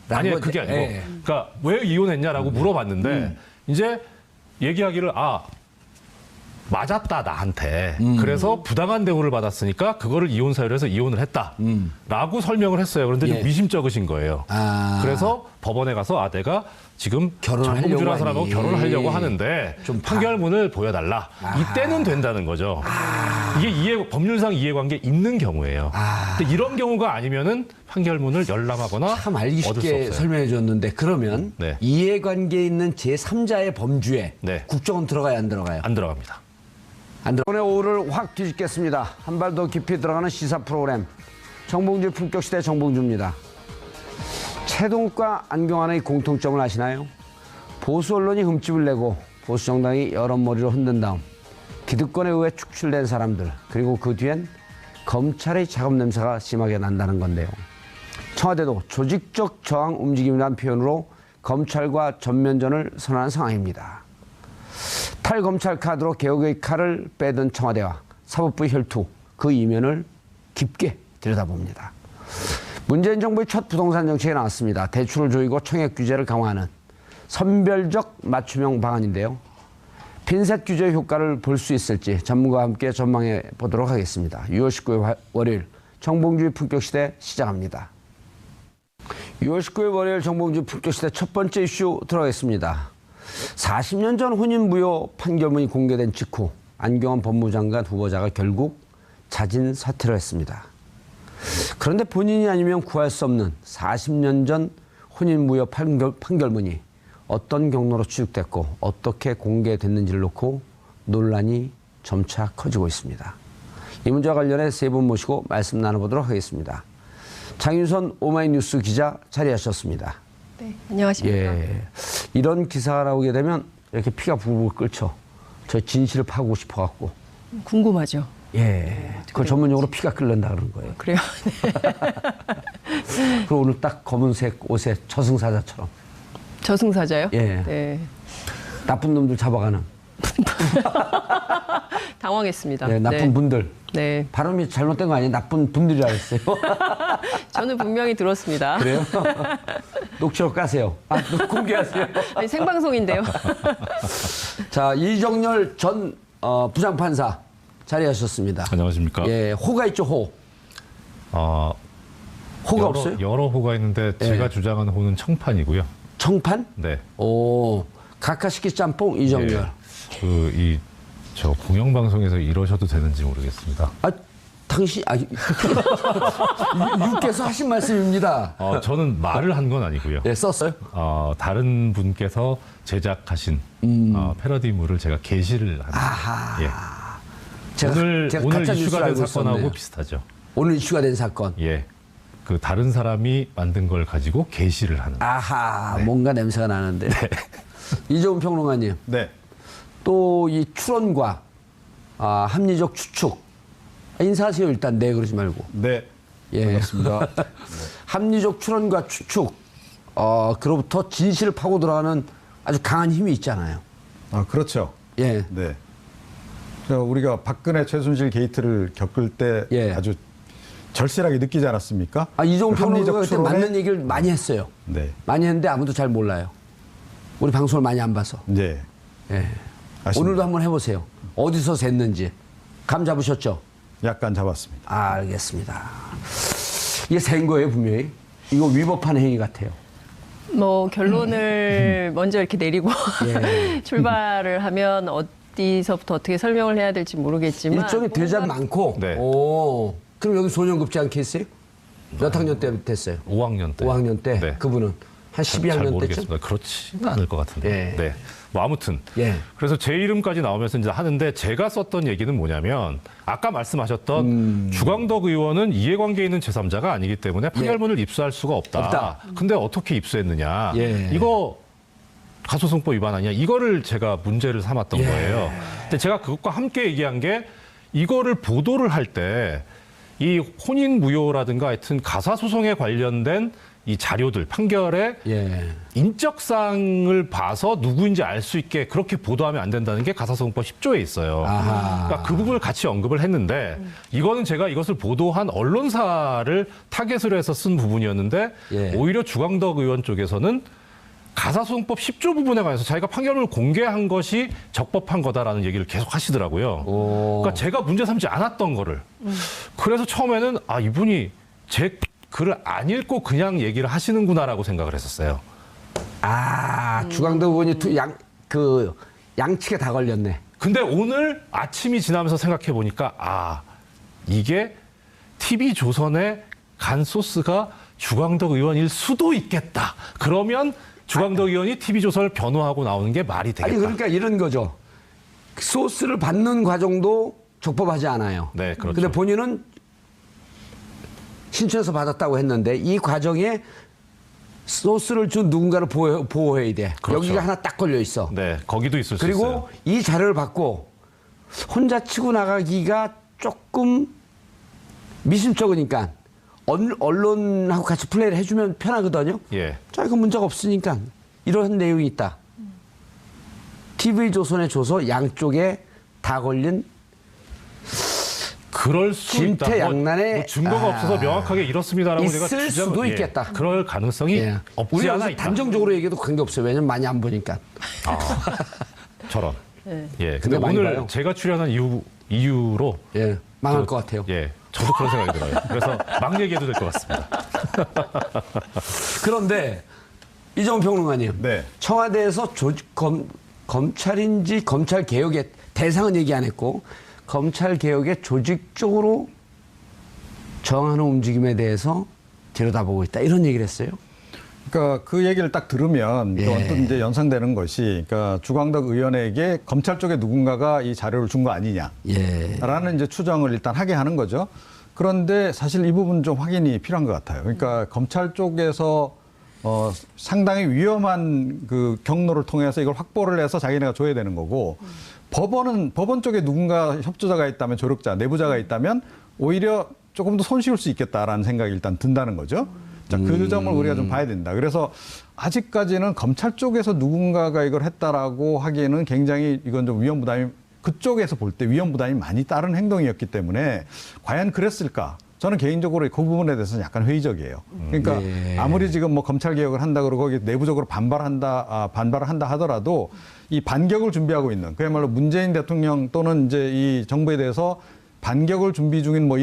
C: 아니 그게 아니고
A: 예.
C: 그러니까 왜 이혼했냐라고 물어봤는데 이제 얘기하기를 맞았다 나한테 그래서 부당한 대우를 받았으니까 그거를 이혼 사유로 해서 이혼을 했다라고 설명을 했어요. 그런데 좀
A: 예.
C: 미심쩍으신 거예요.
A: 아.
C: 그래서 법원에 가서 내가 지금
A: 결혼하려고
C: 정봉주라는 사람하고
A: 하니.
C: 결혼을 하려고 하는데
A: 좀
C: 판결문을 보여달라. 이때는 된다는 거죠. 이게 법률상 이해관계 있는 경우예요. 근데 이런 경우가 아니면은 판결문을 열람하거나
A: 참 알기
C: 얻을 수
A: 쉽게
C: 없어요.
A: 설명해 줬는데 그러면
C: 네.
A: 이해관계에 있는 제3자의 범주에
C: 네.
A: 국정은 들어가야 안 들어가요?
C: 안 들어갑니다.
A: 안 들어. 오늘 오후를 확 뒤집겠습니다. 한 발 더 깊이 들어가는 시사 프로그램 정봉주 품격시대 정봉주입니다. 최동욱과 안경환의 공통점을 아시나요? 보수 언론이 흠집을 내고 보수 정당이 여론머리로 흔든 다음 기득권에 의해 축출된 사람들, 그리고 그 뒤엔 검찰의 작업 냄새가 심하게 난다는 건데요. 청와대도 조직적 저항 움직임이라는 표현으로 검찰과 전면전을 선언한 상황입니다. 탈검찰 카드로 개혁의 칼을 빼든 청와대와 사법부의 혈투, 그 이면을 깊게 들여다봅니다. 문재인 정부의 첫 부동산 정책이 나왔습니다. 대출을 조이고 청약 규제를 강화하는 선별적 맞춤형 방안인데요. 핀셋 규제 효과를 볼 수 있을지 전문가와 함께 전망해 보도록 하겠습니다. 6월 19일 월요일 정봉주의 품격시대 시작합니다. 6월 19일 월요일 정봉주 품격시대 첫 번째 이슈 들어가겠습니다. 40년 전 혼인무효 판결문이 공개된 직후 안경환 법무장관 후보자가 결국 자진 사퇴를 했습니다. 그런데 본인이 아니면 구할 수 없는 40년 전 혼인무효 판결문이 어떤 경로로 취득됐고 어떻게 공개됐는지를 놓고 논란이 점차 커지고 있습니다. 이 문제와 관련해 세 분 모시고 말씀 나눠보도록 하겠습니다. 장윤선 오마이뉴스 기자 자리하셨습니다.
B: 네, 안녕하십니까.
A: 예, 이런 기사가 나오게 되면 이렇게 피가 부글부글 끓죠. 저 진실을 파고 싶어갖고.
B: 궁금하죠.
A: 예, 그걸 전문용어로 피가 끓는다 그러는 거예요.
B: 그래요.
A: 그리고 오늘 딱 검은색 옷에 저승사자처럼.
B: 저승사자요?
A: 예.
B: 네.
A: 나쁜 놈들 잡아가는.
B: 당황했습니다.
A: 네, 나쁜 분들.
B: 네.
A: 발음이 잘못된 거 아니에요? 나쁜 분들이라 했어요.
B: 저는 분명히 들었습니다.
A: 그래요? 녹취록 까세요. 공개하세요.
B: 아니, 생방송인데요.
A: 자, 이정열 전 부장판사 자리하셨습니다.
C: 안녕하십니까?
A: 예, 호가 있죠, 호. 호가 없어요?
C: 여러 호가 있는데 제가 주장하는 호는 청판이고요.
A: 청판?
C: 네.
A: 오, 가카시키 짬뽕 이정열.
C: 저 공영방송에서 이러셔도 되는지 모르겠습니다.
A: 아, 당신, 유께서 하신 말씀입니다.
C: 저는 말을 한 건 아니고요.
A: 예, 썼어요?
C: 다른 분께서 제작하신 패러디물을 제가 게시를 합니다.
A: 아하.
C: 예.
A: 제가
C: 오늘
A: 가짜 뉴스를
C: 이슈가 된
A: 알고
C: 사건하고
A: 있었네요.
C: 비슷하죠.
A: 오늘 이슈가 된 사건.
C: 예. 그 다른 사람이 만든 걸 가지고 게시를 하는.
A: 아하, 뭔가 냄새가 나는데. 이종훈 평론가님.
D: 네.
A: 또 이 추론과 합리적 추측. 인사하세요, 일단. 네, 그러지 말고.
D: 네.
A: 예.
D: 반갑습니다.
A: 합리적 추론과 추측. 그로부터 진실을 파고 들어가는 아주 강한 힘이 있잖아요.
D: 그렇죠.
A: 예.
D: 네. 우리가 박근혜 최순실 게이트를 겪을 때
A: 예.
D: 아주 절실하게 느끼지 않았습니까?
A: 이종훈
D: 그 합리적
A: 평론가가 그때
D: 추론에-
A: 맞는 얘기를 많이 했어요.
D: 네.
A: 많이 했는데 아무도 잘 몰라요. 우리 방송을 많이 안 봐서.
D: 네.
A: 예.
D: 아십니다.
A: 오늘도 한번 해보세요. 어디서 샜는지. 감 잡으셨죠?
D: 약간 잡았습니다.
A: 알겠습니다. 이게 센 거예요, 분명히. 이거 위법한 행위 같아요.
B: 뭐 결론을 먼저 이렇게 내리고
A: 예.
B: 출발을 하면 어디서부터 어떻게 설명을 해야 될지 모르겠지만
A: 일종의 대자 많고.
C: 네.
A: 오. 그럼 여기 소년급제한 케이스예요? 몇 학년 때 됐어요?
C: 5학년 때.
A: 5학년 때.
C: 네.
A: 그분은 한
C: 잘
A: 12학년 때쯤.
C: 모르겠습니다. 그렇지는 않을 것 같은데.
A: 예.
C: 네. 뭐 아무튼.
A: 예.
C: 그래서 제 이름까지 나오면서 이제 하는데 제가 썼던 얘기는 뭐냐면 아까 말씀하셨던 주광덕 의원은 이해관계에 있는 제3자가 아니기 때문에 판결문을 입수할 수가 없다. 근데 어떻게 입수했느냐.
A: 예.
C: 이거 가소송법 위반 아니야. 이거를 제가 문제를 삼았던
A: 예.
C: 거예요. 근데 제가 그것과 함께 얘기한 게 이거를 보도를 할 때 이 혼인무효라든가 하여튼 가사소송에 관련된 이 자료들, 판결의
A: 예.
C: 인적사항을 봐서 누구인지 알 수 있게 그렇게 보도하면 안 된다는 게 가사소송법 10조에 있어요.
A: 아하.
C: 그러니까 그 부분을 같이 언급을 했는데 이거는 제가 이것을 보도한 언론사를 타겟으로 해서 쓴 부분이었는데
A: 예.
C: 오히려 주광덕 의원 쪽에서는 가사소송법 10조 부분에 관해서 자기가 판결문을 공개한 것이 적법한 거다라는 얘기를 계속 하시더라고요.
A: 오.
C: 그러니까 제가 문제 삼지 않았던 거를. 그래서 처음에는 이분이 제 글을 안 읽고 그냥 얘기를 하시는구나라고 생각을 했었어요.
A: 주광덕 의원이 양측에 다 걸렸네.
C: 근데 오늘 아침이 지나면서 생각해 보니까 이게 TV조선의 간 소스가 주광덕 의원일 수도 있겠다. 그러면 주광덕 의원이 TV조선을 변호하고 나오는 게 말이 되겠다.
A: 아니 그러니까 이런 거죠. 소스를 받는 과정도 적법하지 않아요.
C: 네, 그렇죠.
A: 근데 본인은 신청해서 받았다고 했는데 이 과정에 소스를 준 누군가를 보호해야 돼.
C: 그렇죠.
A: 여기가 하나 딱 걸려 있어.
C: 네, 거기도 있을 수 있어요.
A: 그리고 이 자료를 받고 혼자 치고 나가기가 조금 미심쩍으니까 언론하고 같이 플레이를 해주면 편하거든요.
C: 예.
A: 자, 이거 문제가 없으니까 이런 내용이 있다. TV조선에 줘서 양쪽에 다 걸린
C: 그럴 수 있다.
A: 진퇴양난의
C: 증거가 없어서 명확하게 이렇습니다라고
A: 있을
C: 내가 주장을-
A: 수도 있겠다.
C: 그럴 가능성이
A: 예.
C: 없지
A: 우리
C: 않아
A: 여기서
C: 있다.
A: 단정적으로 얘기해도 관계없어요. 왜냐면 많이 안 보니까.
C: 저런.
B: 네.
C: 예. 근데
A: 근데 많이
C: 오늘
A: 봐요.
C: 제가 출연한 이유로
A: 예, 망할 것 같아요.
C: 예. 저도 그런 생각이 들어요. 그래서 막 얘기해도 될 것 같습니다.
A: 그런데 이정훈 평론가님,
D: 네.
A: 청와대에서 검찰인지 검찰 개혁의 대상은 얘기 안 했고 검찰 개혁의 조직적으로 정하는 움직임에 대해서 들여다보고 있다 이런 얘기를 했어요.
D: 그러니까 그 얘기를 딱 들으면
A: 예.
D: 또 언뜻 이제 연상되는 것이, 그러니까 주광덕 의원에게 검찰 쪽에 누군가가 이 자료를 준 거 아니냐.
A: 예.
D: 라는 이제 추정을 일단 하게 하는 거죠. 그런데 사실 이 부분 좀 확인이 필요한 것 같아요. 그러니까 검찰 쪽에서 상당히 위험한 그 경로를 통해서 이걸 확보를 해서 자기네가 줘야 되는 거고, 법원 쪽에 누군가 협조자가 있다면, 조력자, 내부자가 있다면 오히려 조금 더 손쉬울 수 있겠다라는 생각이 일단 든다는 거죠. 자, 그 점을 우리가 좀 봐야 된다. 그래서 아직까지는 검찰 쪽에서 누군가가 이걸 했다라고 하기에는 굉장히 이건 좀 위험 부담이, 그쪽에서 볼 때 위험 부담이 많이 따른 행동이었기 때문에 과연 그랬을까? 저는 개인적으로 그 부분에 대해서는 약간 회의적이에요. 그러니까
A: 네.
D: 아무리 지금 뭐 검찰 개혁을 한다 그러고 거기 내부적으로 반발을 한다 하더라도 이 반격을 준비하고 있는, 그야말로 문재인 대통령 또는 이제 이 정부에 대해서 반격을 준비 중인 뭐